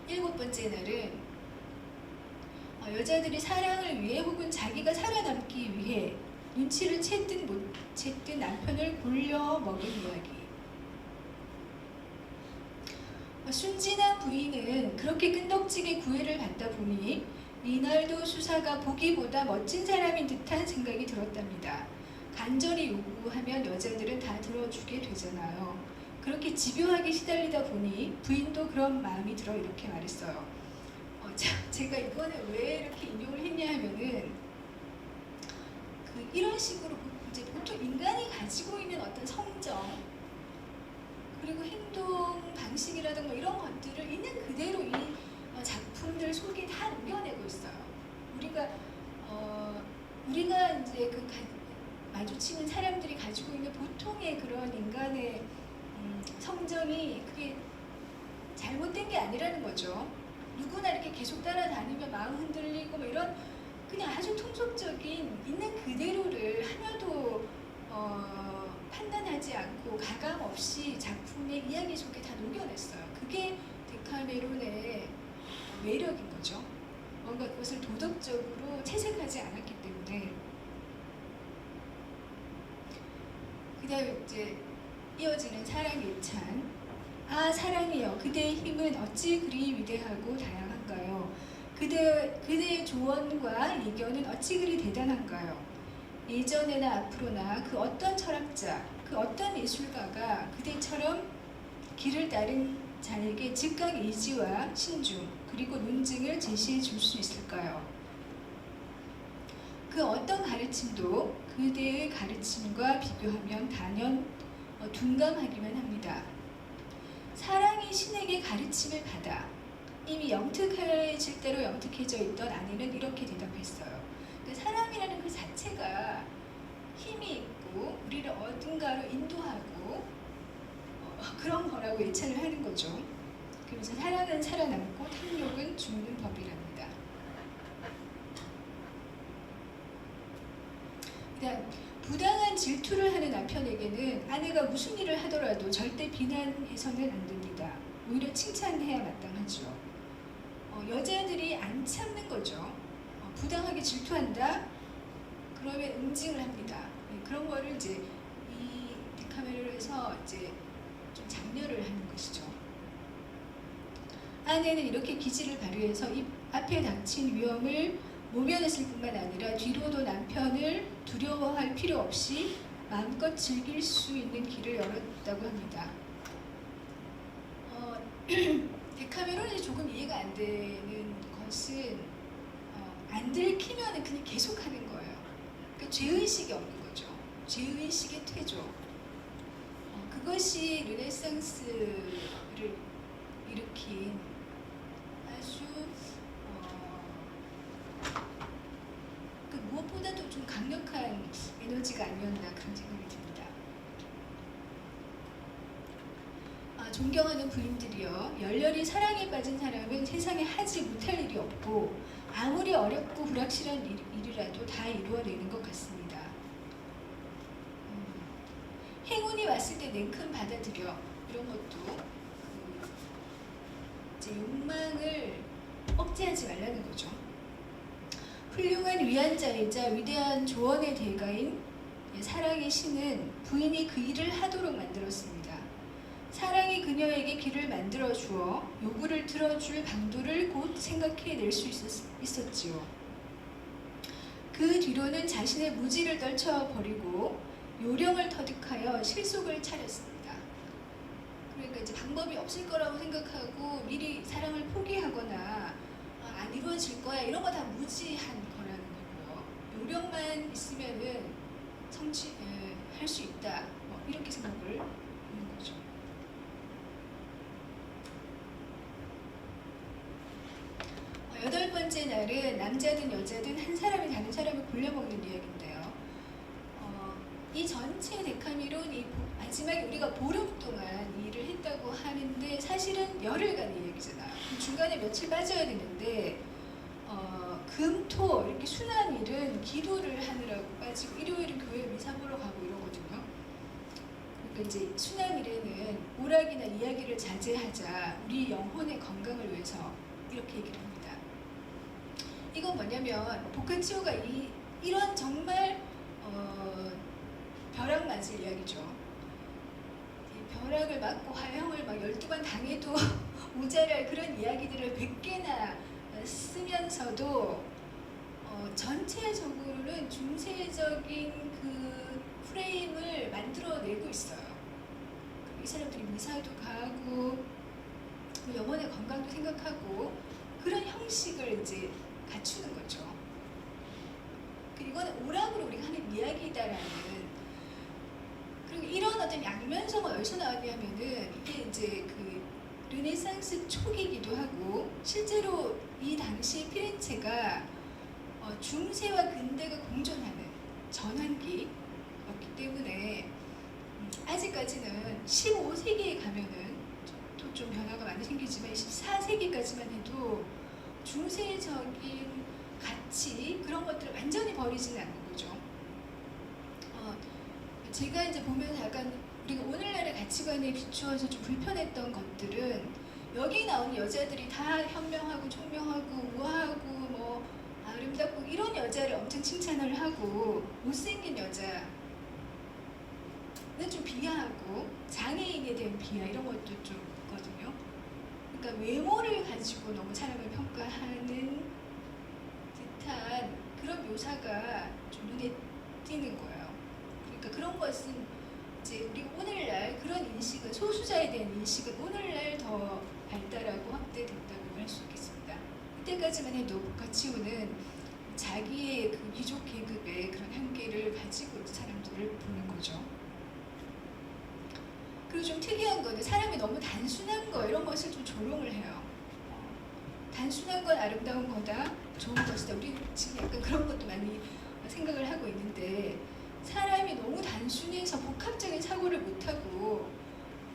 7번째 날은 여자들이 사랑을 위해 혹은 자기가 살아남기 위해 눈치를 챘든 못 챘든 남편을 골려 먹은 이야기. 순진한 부인은 그렇게 끈덕지게 구애를 받다 보니 리날도 수사가 보기보다 멋진 사람인 듯한 생각이 들었답니다. 간절히 요구하면 여자들은 다 들어주게 되잖아요. 그렇게 집요하게 시달리다 보니 부인도 그런 마음이 들어 이렇게 말했어요. 제가 이번에 왜 이렇게 인용을 했냐 하면은 이런 식으로 이제 보통 인간이 가지고 있는 어떤 성정 그리고 행동 방식이라든가 이런 것들을 있는 그대로 이 작품들 속에 다 녹여내고 있어요. 우리가 이제 마주치는 사람들이 가지고 있는 보통의 그런 인간의 성정이 그게 잘못된 게 아니라는 거죠. 누구나 이렇게 계속 따라다니면 마음 흔들리고 뭐 이런 그냥 아주 통속적인 있는 그대로를 하나도 판단하지 않고 가감 없이 작품의 이야기 속에 다 녹여냈어요. 그게 데카메론의 매력인 거죠. 뭔가 그것을 도덕적으로 채색하지 않았기 때문에. 그 다음에 이제 이어지는 사랑의 찬. 아 사랑이여 그대의 힘은 어찌 그리 위대하고 다양한가요. 그대의 조언과 의견은 어찌 그리 대단한가요. 예전에나 앞으로나 그 어떤 철학자, 그 어떤 예술가가 그대처럼 길을 따른 자에게 즉각 의지와 신중 그리고 논증을 제시해 줄 수 있을까요. 그 어떤 가르침도 그대의 가르침과 비교하면 단연 둔감하기만 합니다. 사랑이 신에게 가르침을 받아 이미 영특해질 대로 영특해져 있던 아내는 이렇게 대답했어요. 사랑이라는 그 자체가 힘이 있고 우리를 어딘가로 인도하고 그런 거라고 예찬을 하는 거죠. 그래서 사랑은 살아남고 탐욕은 죽는 법이랍니다. 그다음 부당한 질투를 하는 남편에게는 아내가 무슨 일을 하더라도 절대 비난해서는 안 됩니다. 오히려 칭찬해야 마땅하죠. 여자들이 안 참는 거죠. 부당하게 질투한다? 그러면 응징을 합니다. 그런 거를 이제 이 데카메론에서 이제 좀 장려를 하는 것이죠. 아내는 이렇게 기지를 발휘해서 입 앞에 닥친 위험을 모면했을 뿐만 아니라 뒤로도 남편을 두려워할 필요 없이 마음껏 즐길 수 있는 길을 열었다고 합니다. 데카메론이 조금 이해가 안 되는 것은 안 들키면 그냥 계속하는 거예요. 그러니까 죄의식이 없는 거죠. 죄의식의 퇴조. 그것이 르네상스를 일으킨 아주 무엇보다도 좀 강력한 에너지가 아니었나 그런 생각이 듭니다. 존경하는 부인들이여, 열렬히 사랑에 빠진 사람은 세상에 하지 못할 일이 없고 아무리 어렵고 불확실한 일이라도 다 이루어내는 것 같습니다. 행운이 왔을 때 냉큼 받아들여, 이런 것도 이제 욕망을 억제하지 말라는 거죠. 훌륭한 위안자이자 위대한 조언의 대가인 사랑의 신은 부인이 그 일을 하도록 만들었습니다. 사랑이 그녀에게 길을 만들어 주어 요구를 들어줄 방도를 곧 생각해낼 수 있었지요. 그 뒤로는 자신의 무지를 떨쳐버리고 요령을 터득하여 실속을 차렸습니다. 그러니까 이제 방법이 없을 거라고 생각하고 미리 사랑을 포기하거나 안 이루어질 거야 이런 거 다 무지한 거라는 거고요. 요령만 있으면은 성취할 수 있다, 이렇게 생각을 하는 거죠. 여덟 번째 날은 남자든 여자든 한 사람이 다른 사람을 골려먹는 이야기인데요. 이 전체 데카메론이 마지막에 우리가 보름 동안 이 일을 했다고 하는데 사실은 열흘간의 이야기잖아요. 중간에 며칠 빠져야 되는데 금, 토 이렇게 순환일은 기도를 하느라고 빠지고 일요일은 교회 미사 보러 가고 이러거든요. 그러니까 이제 순환일에는 오락이나 이야기를 자제하자, 우리 영혼의 건강을 위해서, 이렇게 얘기를 합니다. 이건 뭐냐면 보카치오가 이런 정말 벼락 맞을 이야기죠. 이 벼락을 맞고 화형을 막 12번 당해도 모자랄 그런 이야기들을 100개나 쓰면서도 전체적으로는 중세적인 그 프레임을 만들어내고 있어요. 이 사람들이 미사도 가고 영혼의 건강도 생각하고 그런 형식을 이제 갖추는 거죠. 이거는 오락으로 우리가 하는 이야기다라는. 그리고 이런 어떤 양면성은 어디서 나왔냐 하면은 이게 이제 그 르네상스 초기이기도 하고, 실제로 이 당시 피렌체가 중세와 근대가 공존하는 전환기였기 때문에 아직까지는 15세기에 가면은 또 좀 변화가 많이 생기지만 14세기까지만 해도 중세적인 가치 그런 것들을 완전히 버리지는 않는 거죠. 제가 이제 보면서 약간 우리가 오늘날의 가치관에 비추어서 좀 불편했던 것들은, 여기 나온 여자들이 다 현명하고 총명하고 우아하고 뭐 아름답고 이런 여자를 엄청 칭찬을 하고, 못생긴 여자는 좀 비하하고 장애인에 대한 비하 이런 것도 좀 있거든요. 그러니까 외모를 가지고 너무 사람을 평가하는 듯한 그런 묘사가 좀 눈에 띄는 거예요. 그러니까 그런 것은 이제 우리 오늘날 그런 인식은, 소수자에 대한 인식은 오늘날 더 발달하고 확대됐다고 할 수 있겠습니다. 그때까지만 해도 보카치오는 자기의 그 귀족 계급의 그런 한계를 가지고 사람들을 보는 거죠. 그리고 좀 특이한 거는 사람이 너무 단순한 거 이런 것을 좀 조롱을 해요. 단순한 건 아름다운 거다, 좋은 것이다. 우리 지금 약간 그런 것도 많이 생각을 하고 있는데, 사람이 너무 단순해서 복합적인 사고를 못하고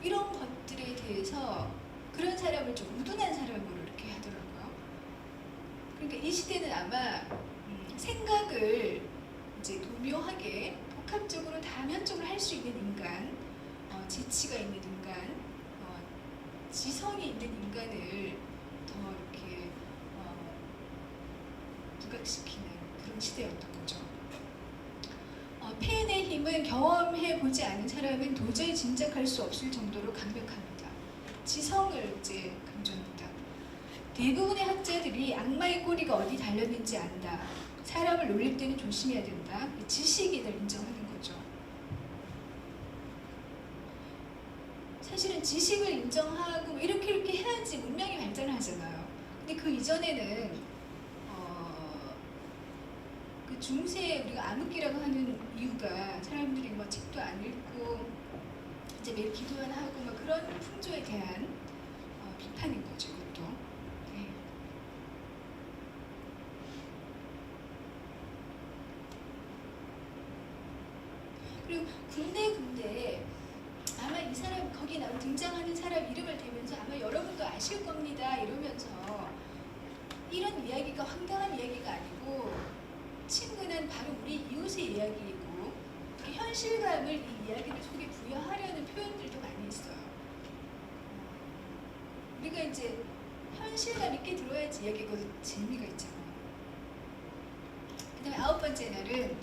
이런 것들에 대해서 그런 사람을 좀 우둔한 사람으로 이렇게 하더라고요. 그러니까 이 시대는 아마 생각을 이제 교묘하게 복합적으로 다면적으로 할 수 있는 인간, 지치가 있는 인간, 지성이 있는 인간을 더 이렇게 부각시키는 그런 시대였던 거죠. 팬의 힘은 경험해 보지 않은 사람은 도저히 짐작할 수 없을 정도로 강력합니다. 지성을 이제 강조합니다. 대부분의 학자들이 악마의 꼬리가 어디 달렸는지 안다, 사람을 놀릴 때는 조심해야 된다, 지식인을 인정하는 거죠. 사실은 지식을 인정하고 이렇게 해야지 문명이 발전을 하잖아요. 근데 그 이전에는 그 중세에 우리가 암흑기라고 하는 이유가 사람들이 뭐 책도 안 읽고 이제 매일 기도만 하고 막 그런 풍조에 대한 비판인 거죠, 이것도. 네. 그리고 군데 아마 이 사람 거기 나오 등장하는 사람 이름을 대면서 아마 여러분도 아실 겁니다 이러면서 이런 이야기가 황당한 이야기가 아니고 친근한 바로 우리 이웃의 이야기이고 이렇게 현실감을 이 이야기를 속에 부여하려는 표현들도 많이 있어요. 우리가 이제 현실감 있게 들어야지 이야기가 재미가 있잖아요. 그 다음에 9번째 날은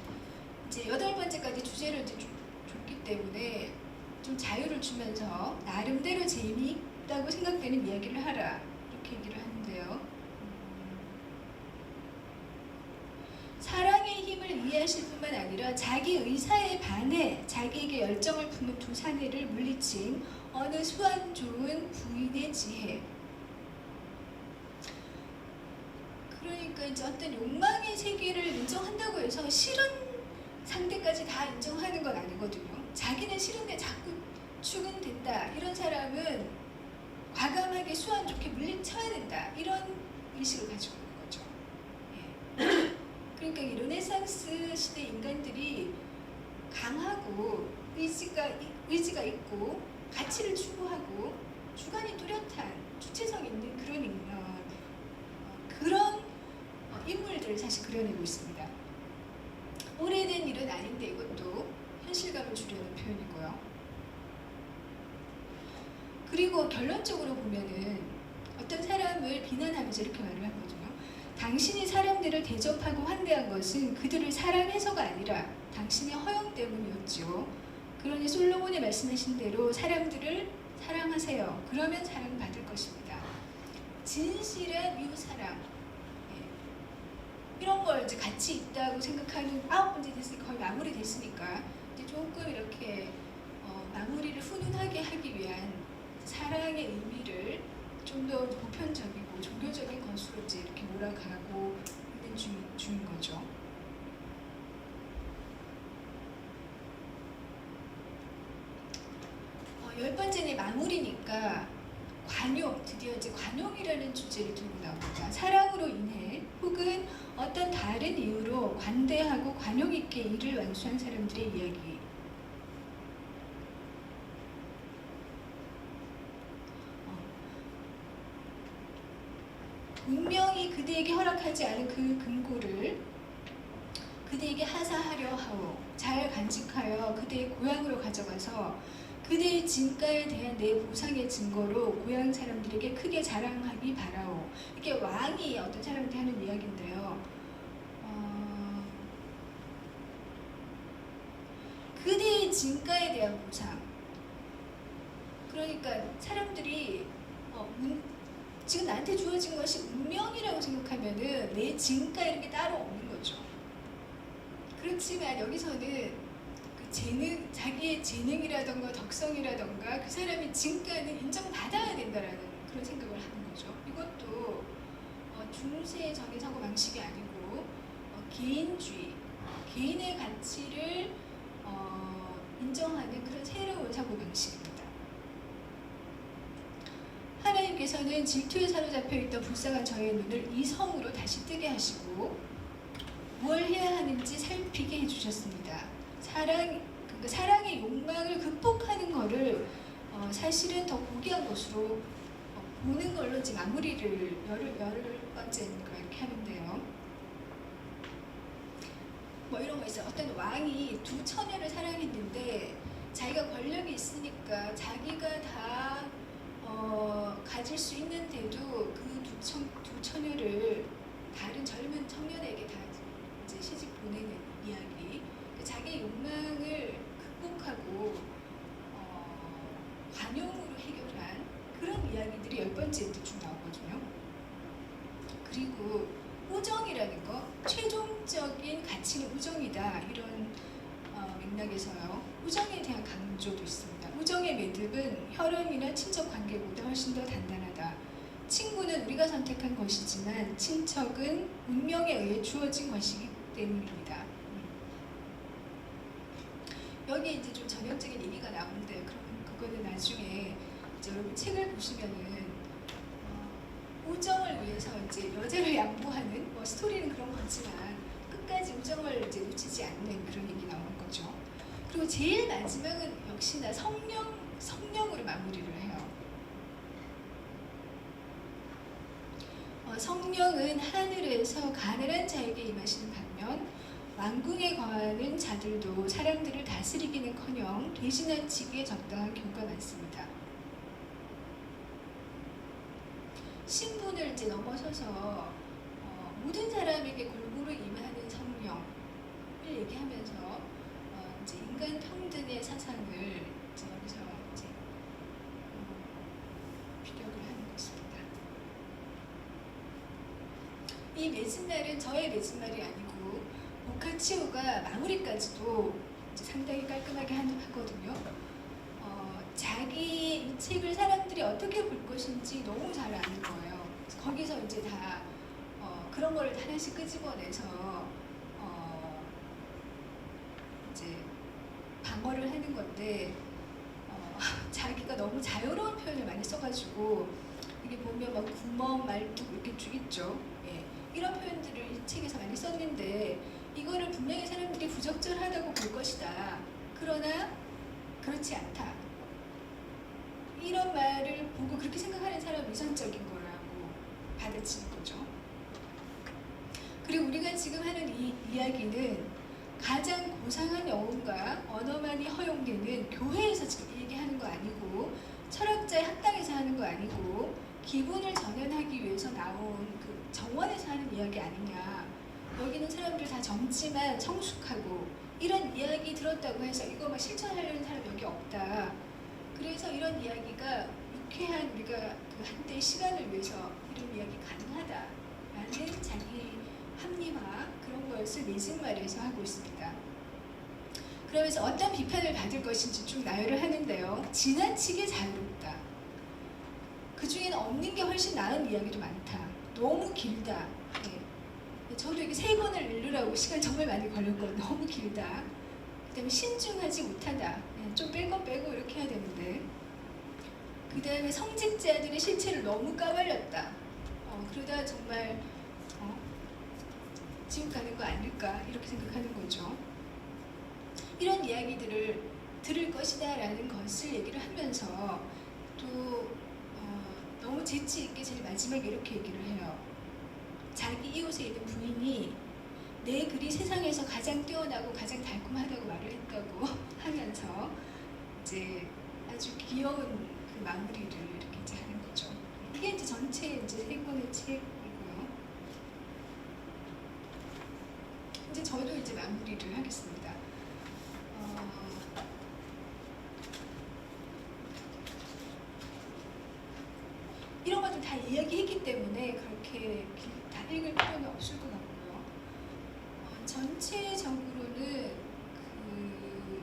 이제 8번째까지 주제를 이제 줬기 때문에 좀 자유를 주면서 나름대로 재미있다고 생각되는 이야기를 하라 이렇게 얘기를 하는데요. 사랑의 힘을 이해하실 뿐만 아니라 자기 의사에 반해 자기에게 열정을 품은 두 사내를 물리친 어느 수완 좋은 부인의 지혜. 그러니까 이제 어떤 욕망의 세계를 인정한다고 해서 싫은 상대까지 다 인정하는 건 아니거든요. 자기는 싫은데 자꾸 추근된다. 이런 사람은 과감하게 수완 좋게 물리쳐야 된다. 이런 의식을 가지고 있는 거죠. 예. 그러니까 이 르네상스 시대 인간들이 강하고 의지가 있고 가치를 추구하고 주관이 뚜렷한 주체성 있는 그런 인물들을 사실 그려내고 있습니다. 오래된 일은 아닌데 이것도 현실감을 주려는 표현이고요. 그리고 결론적으로 보면은 어떤 사람을 비난하면서 이렇게 말을 하거든요. 당신이 사람들을 대접하고 환대한 것은 그들을 사랑해서가 아니라 당신의 허영 때문이었죠. 그러니 솔로몬이 말씀하신 대로 사람들을 사랑하세요. 그러면 사랑받을 것입니다. 진실한 이웃 사랑. 이런 걸 이제 같이 있다고 생각하는 9번째 됐으니까 거의 마무리 됐으니까 이제 조금 이렇게 마무리를 훈훈하게 하기 위한 사랑의 의미를 좀 더 보편적이고 종교적인 것으로 이제 이렇게 몰아가고 있는 중인 거죠. 열 번째는 마무리니까 관용, 드디어 이제 관용이라는 주제를 들고 나옵니다. 사랑으로 인해 혹은 어떤 다른 이유로 관대하고 관용 있게 일을 완수한 사람들의 이야기. 운명이 그대에게 허락하지 않은 그 금고를 그대에게 하사하려 하오. 잘 간직하여 그대의 고향으로 가져가서 그대의 진가에 대한 내 보상의 증거로 고향 사람들에게 크게 자랑하기 바라오. 이게 왕이 어떤 사람한테 하는 이야기인데요. 그대의 진가에 대한 보상. 그러니까 사람들이 지금 나한테 주어진 것이 운명이라고 생각하면은 내 진가 이런 게 따로 없는 거죠. 그렇지만 여기서는 재능, 자기의 재능이라던가 덕성이라던가 그 사람의 진가는 인정받아야 된다라는 그런 생각을 하는 거죠. 이것도 중세 적인 사고방식이 아니고 개인주의, 개인의 가치를 인정하는 그런 새로운 사고방식입니다. 하나님께서는 질투에 사로잡혀 있던 불쌍한 저의 눈을 이성으로 다시 뜨게 하시고 뭘 해야 하는지 살피게 해주셨습니다. 사랑의 욕망을 극복하는 것을 사실은 더 고귀한 것으로 보는 걸로 이제 마무리를 열 번째니까 이렇게 하는데요. 뭐 이런 거 있어요. 어떤 왕이 두 처녀를 사랑했는데 자기가 권력이 있으니까 자기가 다 가질 수 있는데도 그 두 처녀를 다른 젊은 청년에게 다 이제 시집 보내는 이야기. 자기의 욕망을 극복하고 관용으로 해결한 그런 이야기들이 10번째 쭉 나오거든요. 그리고 우정이라는 거, 최종적인 가치는 우정이다. 이런 맥락에서요. 우정에 대한 강조도 있습니다. 우정의 매듭은 혈연이나 친척 관계보다 훨씬 더 단단하다. 친구는 우리가 선택한 것이지만 친척은 운명에 의해 주어진 것이기 때문입니다. 여기 이제 좀 전형적인 얘기가 나오는데 그거는 나중에 이제 여러분 책을 보시면은 우정을 위해서 이제 여자를 양보하는 스토리는 그런 거지만 끝까지 우정을 이제 놓치지 않는 그런 얘기 나오는 거죠. 그리고 제일 마지막은 역시나 성령 성령으로 마무리를 해요. 성령은 하늘에서 가난한 자에게 임하시는 반면 왕궁에 거하는 자들도 사람들을 다스리기는커녕 되지나치기에 적당한 경우가 많습니다. 신분을 이제 넘어서서 모든 사람에게 골고루 임하는 성령을 얘기하면서 이제 인간 평등의 사상을 이제 여기서 이제 피력을 하는 것입니다. 이 맺은 말은 저의 맺은 말이 아니고 보카치오가 마무리까지도 이제 상당히 깔끔하게 하거든요. 자기 이 책을 사람들이 어떻게 볼 것인지 너무 잘 아는 거예요. 거기서 이제 다 그런 거를 하나씩 끄집어내서 이제 방어를 하는 건데 자기가 너무 자유로운 표현을 많이 써가지고 이게 보면 막 구멍, 말뚝 이렇게 쭉 있죠. 예. 이런 표현들을 이 책에서 많이 썼는데 이거를 분명히 사람들이 부적절하다고 볼 것이다. 그러나 그렇지 않다. 이런 말을 보고 그렇게 생각하는 사람은 위선적인 거라고 받아치는 거죠. 그리고 우리가 지금 하는 이 이야기는 가장 고상한 영혼과 언어만이 허용되는 교회에서 지금 얘기하는 거 아니고 철학자의 학당에서 하는 거 아니고 기분을 전환하기 위해서 나온 그 정원에서 하는 이야기 아니냐. 여기는 사람들 다 젊지만 성숙하고 이런 이야기 들었다고 해서 이거 막 실천하려는 사람 여기 없다. 그래서 이런 이야기가 유쾌한 우리가 그 한때의 시간을 위해서 이런 이야기 가능하다라는 자기 합리화 그런 것을 맺은 말에서 하고 있습니다. 그러면서 어떤 비판을 받을 것인지 쭉 나열을 하는데요. 지나치게 자유롭다. 그 중에는 없는 게 훨씬 나은 이야기도 많다. 너무 길다. 네. 저도 이게 3권을 읽으라고 시간 정말 많이 걸렸거든요. 너무 길다. 그 다음에 신중하지 못하다. 좀 뺄 거 빼고 이렇게 해야 되는데 그 다음에 성직자들의 실체를 너무 까발렸다. 그러다 정말 지옥 가는 거 아닐까 이렇게 생각하는 거죠. 이런 이야기들을 들을 것이다 라는 것을 얘기를 하면서 또 너무 재치 있게 제일 마지막에 이렇게 얘기를 해요. 자기 이웃에 있는 부인이 내 글이 세상에서 가장 뛰어나고 가장 달콤하다고 말을 했다고 하면서 이제 아주 귀여운 그 마무리를 이렇게 이제 하는 거죠. 이게 이제 전체 이제 3권의 책이고요. 이제 저도 이제 마무리를 하겠습니다. 이런 것들 다 이야기했기 때문에 그렇게 다 읽을 필요는 없을 것 같고요. 전체적으로는 그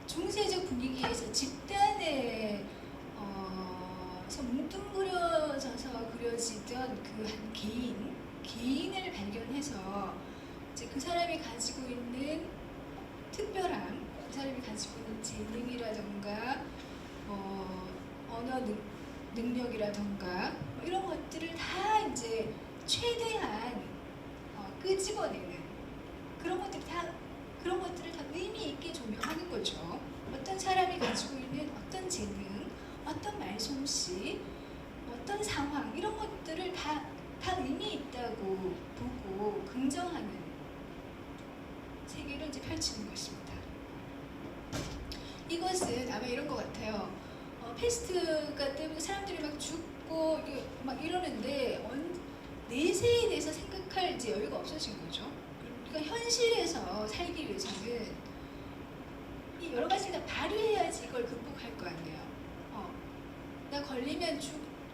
중세적 분위기에서 집단에 뭉뚱그려져서 그려지던 그 한 개인을 발견해서 이제 그 사람이 가지고 있는 특별함, 그 사람이 가지고 있는 재능이라던가 언어 능력이라던가 이런 것들을 다 이제 최대한 끄집어내는 그런 것들을 다 의미 있게 조명하는 거죠. 어떤 사람이 가지고 있는 어떤 재능, 어떤 말솜씨, 어떤 상황 이런 것들을 다 의미 있다고 보고 긍정하는 세계를 이제 펼치는 것입니다. 이것은 아마 이런 것 같아요. 패스트가 때문에 사람들이 막 죽고 막 이러는데 내세에 대해서 생각할 이제 여유가 없어진 거죠. 그러니까 현실에서 살기 위해서는 이 여러 가지를 다 발휘해야지 이걸 극복할 거 아니에요. 나 걸리면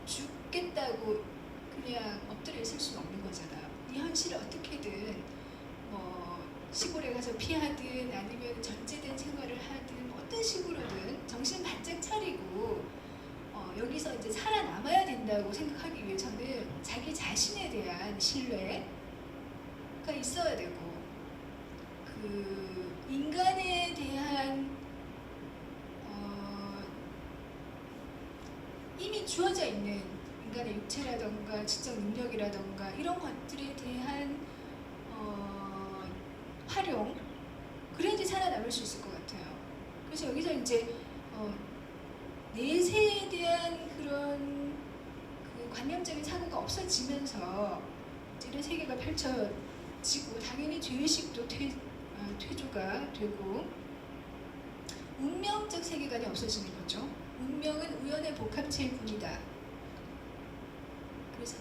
죽겠다고 그냥 엎드려 있을 수는 없는 거잖아요. 이 현실을 어떻게든 시골에 가서 피하든 아니면 전제된 생활을 하든 어떤 식으로든 정신 바짝 차리고 여기서 이제 살아남아야 된다고 생각하기 위해서는 자기 자신에 대한 신뢰가 있어야 되고 그 인간에 대한 이미 주어져 있는 인간의 육체라던가 지적 능력이라던가 이런 것들에 대한 활용 그래야지 살아남을 수 있을 것 같아요. 그래서 여기서 이제 내세에 대한 그런 그 관념적인 사고가 없어지면서 이런 세계가 펼쳐지고 당연히 죄의식도 퇴조가 되고 운명적 세계관이 없어지는 거죠. 운명은 우연의 복합체일 뿐이다. 그래서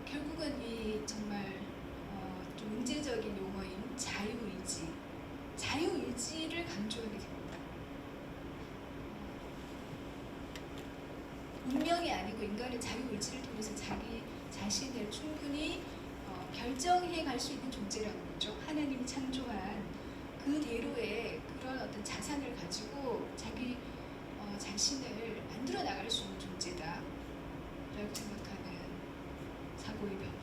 결국은 이 정말 좀 문제적인 용어인 자유의지를 강조하게 됩니다. 운명이 아니고 인간의 자유의지를 통해서 자기 자신을 충분히 결정해 갈 수 있는 존재라는 거죠. 하나님이 창조한 그대로의 그런 어떤 자산을 가지고 자기 자신을 만들어 나갈 수 있는 존재다 라고 생각하는 사고의 변화.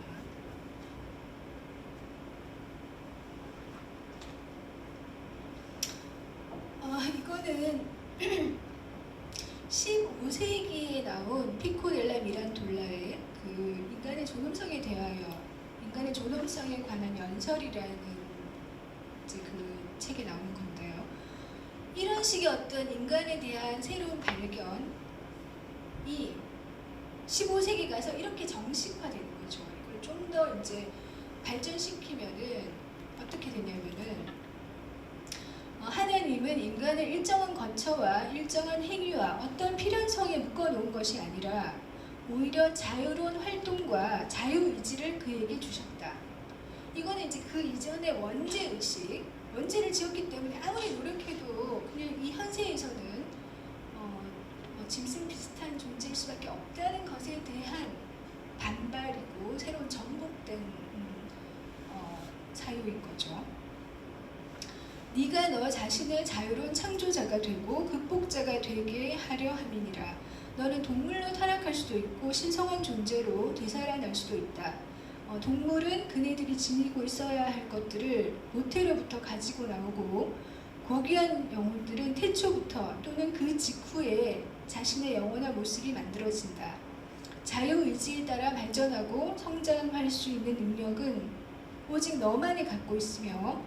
이거는 15세기에 나온 피코 델라 미란돌라의 그 인간의 존엄성에 대하여 인간의 존엄성에 관한 연설이라는 이제 그 책에 나오는 건데요. 이런 식의 어떤 인간에 대한 새로운 발견이 15세기 가서 이렇게 정식화되는 거죠. 이걸 좀 더 이제 발전시키면은 어떻게 되냐면은 하나님은 인간을 일정한 거처와 일정한 행위와 어떤 필연성에 묶어놓은 것이 아니라 오히려 자유로운 활동과 자유의지를 그에게 주셨다. 이거는 이제 그 이전의 원죄의식, 원죄를 지었기 때문에 아무리 노력해도 그냥 이 현세에서는 짐승 비슷한 존재일 수밖에 없다는 것에 대한 반발이고 새로운 전복된 사유인 거죠. 네가 너 자신을 자유로운 창조자가 되고 극복자가 되게 하려 함이니라. 너는 동물로 타락할 수도 있고 신성한 존재로 되살아날 수도 있다. 동물은 그네들이 지니고 있어야 할 것들을 모태로부터 가지고 나오고 고귀한 영혼들은 태초부터 또는 그 직후에 자신의 영원한 모습이 만들어진다. 자유의지에 따라 발전하고 성장할 수 있는 능력은 오직 너만이 갖고 있으며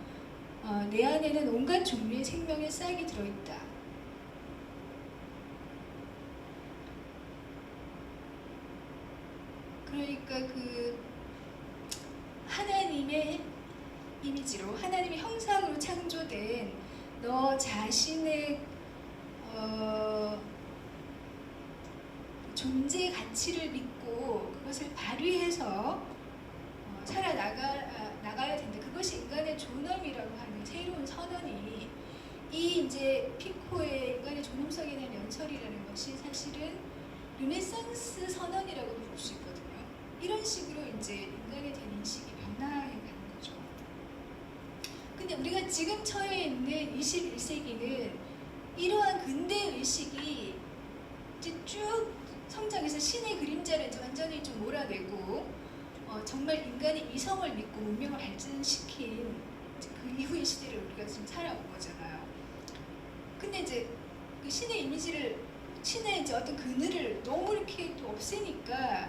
내 안에는 온갖 종류의 생명의 싹이 들어있다. 그러니까 그 하나님의 이미지로 하나님의 형상으로 창조된 너 자신의 존재 가치를 믿고 그것을 발휘해서 살아나가야 된다. 그것이 인간의 존엄이라고 하는 새로운 선언이 이 이제 피코의 인간의 존엄성에 대한 연설이라는 것이 사실은 르네상스 선언이라고 부를 수 있거든요. 이런 식으로 이제 인간에 대한 인식이 변화해 가는 거죠. 근데 우리가 지금 처해 있는 21세기는 이러한 근대 의식이 이제 쭉 성장해서 신의 그림자를 이제 완전히 좀 몰아내고 정말 인간의 이성을 믿고 문명을 발전시킨 그 이후의 시대를 우리가 지금 살아온 거잖아요. 근데 이제 그 신의 이미지를 신의 이제 어떤 그늘을 너무 이렇게 또 없애니까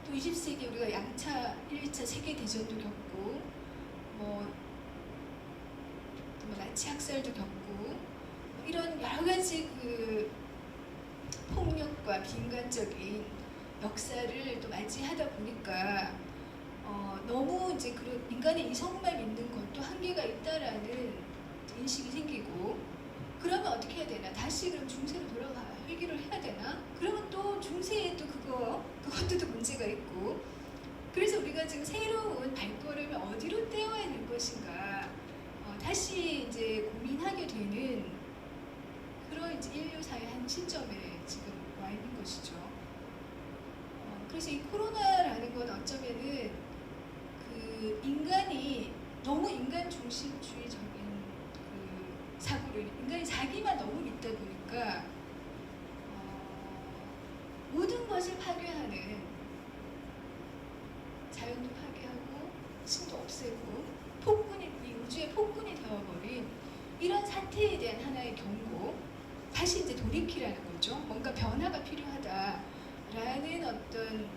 또 20세기 우리가 양차 1차 세계대전도 겪고 뭐 나치 학살도 겪고 이런 여러 가지 그 폭력과 비인간적인 역사를 또 맞이하다 보니까 너무 이제 그런 인간의 이성만 믿는 것도 한계가 있다라는 인식이 생기고 그러면 어떻게 해야 되나? 다시 그럼 중세로 돌아가 회귀를 해야 되나? 그러면 또 중세에 또 그것도 또 문제가 있고 그래서 우리가 지금 새로운 발걸음을 어디로 떼어야 될 것인가 다시 이제 고민하게 되는 그런 이제 인류사의 한 시점에 지금 와 있는 것이죠. 그래서 이 코로나라는 건 어쩌면은 그 인간이 너무 인간 중심주의적인 그 사고를 인간이 자기만 너무 믿다 보니까 모든 것을 파괴하는 자연도 파괴하고 신도 없애고 이 우주의 폭군이 되어버린 이런 사태에 대한 하나의 경고 다시 이제 돌이키라는 거죠. 뭔가 변화가 필요하다라는 어떤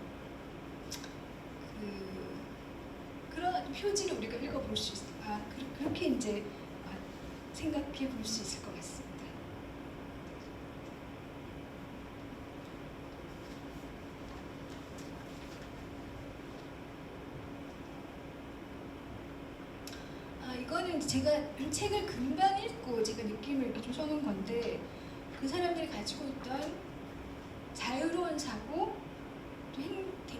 그런 어떤 표지를 우리가 읽어볼 수 않을까 그렇게 이제 생각해 볼 수 있을 것 같습니다. 이거는 제가 책을 금방 읽고 제가 느낌을 이렇게 좀 써놓은 건데 그 사람들이 가지고 있던 자유로운 사고, 또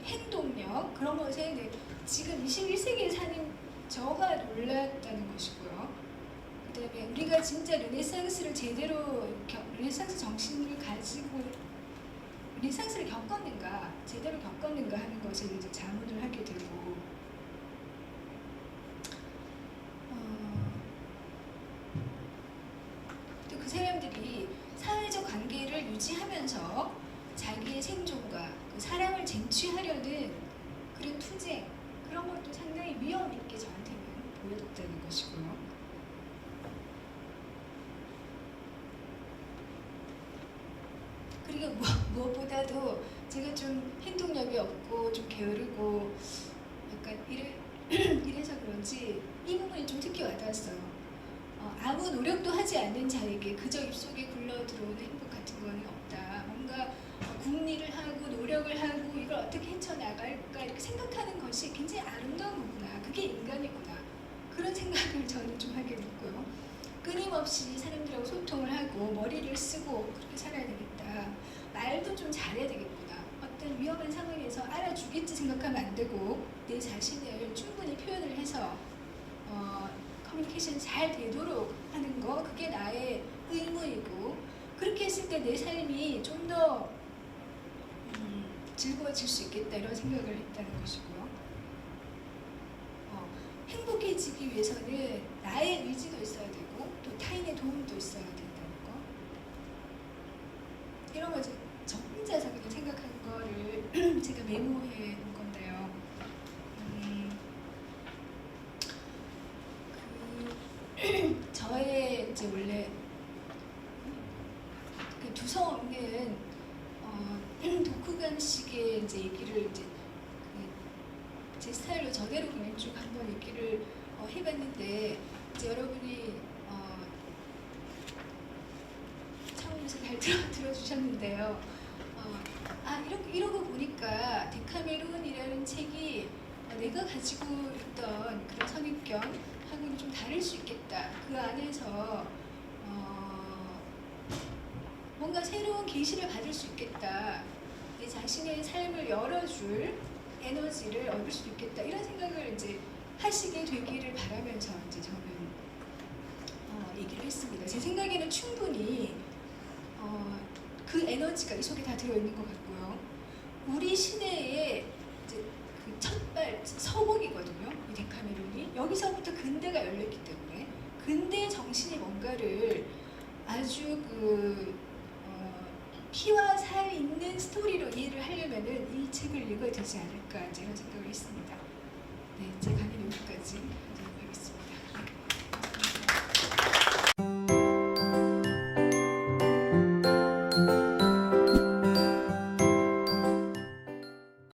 행동력 그런 것에 지금 21세기에 사는 저가 놀랐다는 것이고요. 그 다음에 우리가 진짜 르네상스를 제대로 르네상스 정신을 가지고 르네상스를 겪었는가, 제대로 겪었는가 하는 것에 이제 자문을 하게 되고 또 그 사람들이 사회적 관계를 유지하면서 자기의 생존과 그 사랑을 쟁취하려는 그런 투쟁, 그런 것도 상당히 위험 있게 저한테는 보였다는 것이고요. 그리고 무엇보다도 제가 좀 행동력이 없고 좀 게으르고 약간 이래서 그런지 이 부분이 좀 특히 와닿았어요. 아무 노력도 하지 않는 자에게 그저 입속에 굴러들어오는 행복 같은 거는 없다. 뭔가 궁리를 하고 노력을 하고 이걸 어떻게 헤쳐나갈까 이렇게 생각하는 것이 굉장히 아름다운 거구나. 그게 인간이구나. 그런 생각을 저는 좀 하게 됐고요. 끊임없이 사람들하고 소통을 하고 머리를 쓰고 그렇게 살아야 되겠다. 말도 좀 잘해야 되겠구나. 어떤 위험한 상황에서 알아주겠지 생각하면 안 되고 내 자신을 충분히 표현을 해서 커뮤니케이션이 잘 되도록 하는 거, 그게 나의 의무이고 그렇게 했을 때 내 삶이 좀 더 즐거워질 수 있겠다 이런 생각을 했다는 것이고요. 행복해지기 위해서는 나의 의지도 있어야 되고 또 타인의 도움도 있어야 된다는 거, 이런 거 저 혼자서 그냥 생각한 거를 제가 메모해 놓은 건데요. 저의 이제 원래 그 두성 없는 독후감식의 이제 얘기를 이제 제 스타일로 저대로 그냥 쭉 한번 얘기를 해봤는데 이제 여러분이 처음에서 잘 들어주셨는데요. 이러고 보니까 데카메론이라는 책이 내가 가지고 있던 그런 선입견하고는 좀 다를 수 있겠다. 그 안에서 뭔가 새로운 계시를 받을 수 있겠다. 내 자신의 삶을 열어줄 에너지를 얻을 수 있겠다. 이런 생각을 이제 하시게 되기를 바라면서 이제 저는 얘기를 했습니다. 제 생각에는 충분히 그 에너지가 이 속에 다 들어있는 것 같고요. 우리 시대의 이제 그 첫발 서곡이거든요. 이 데카메론이 여기서부터 근대가 열렸기 때문에 근대 정신이 뭔가를 아주 피와 살 있는 스토리로 이해를 하려면은 이 책을 읽어야 되지 않을까 이런 생각을 했습니다. 네, 제 강의는 여기까지 하도록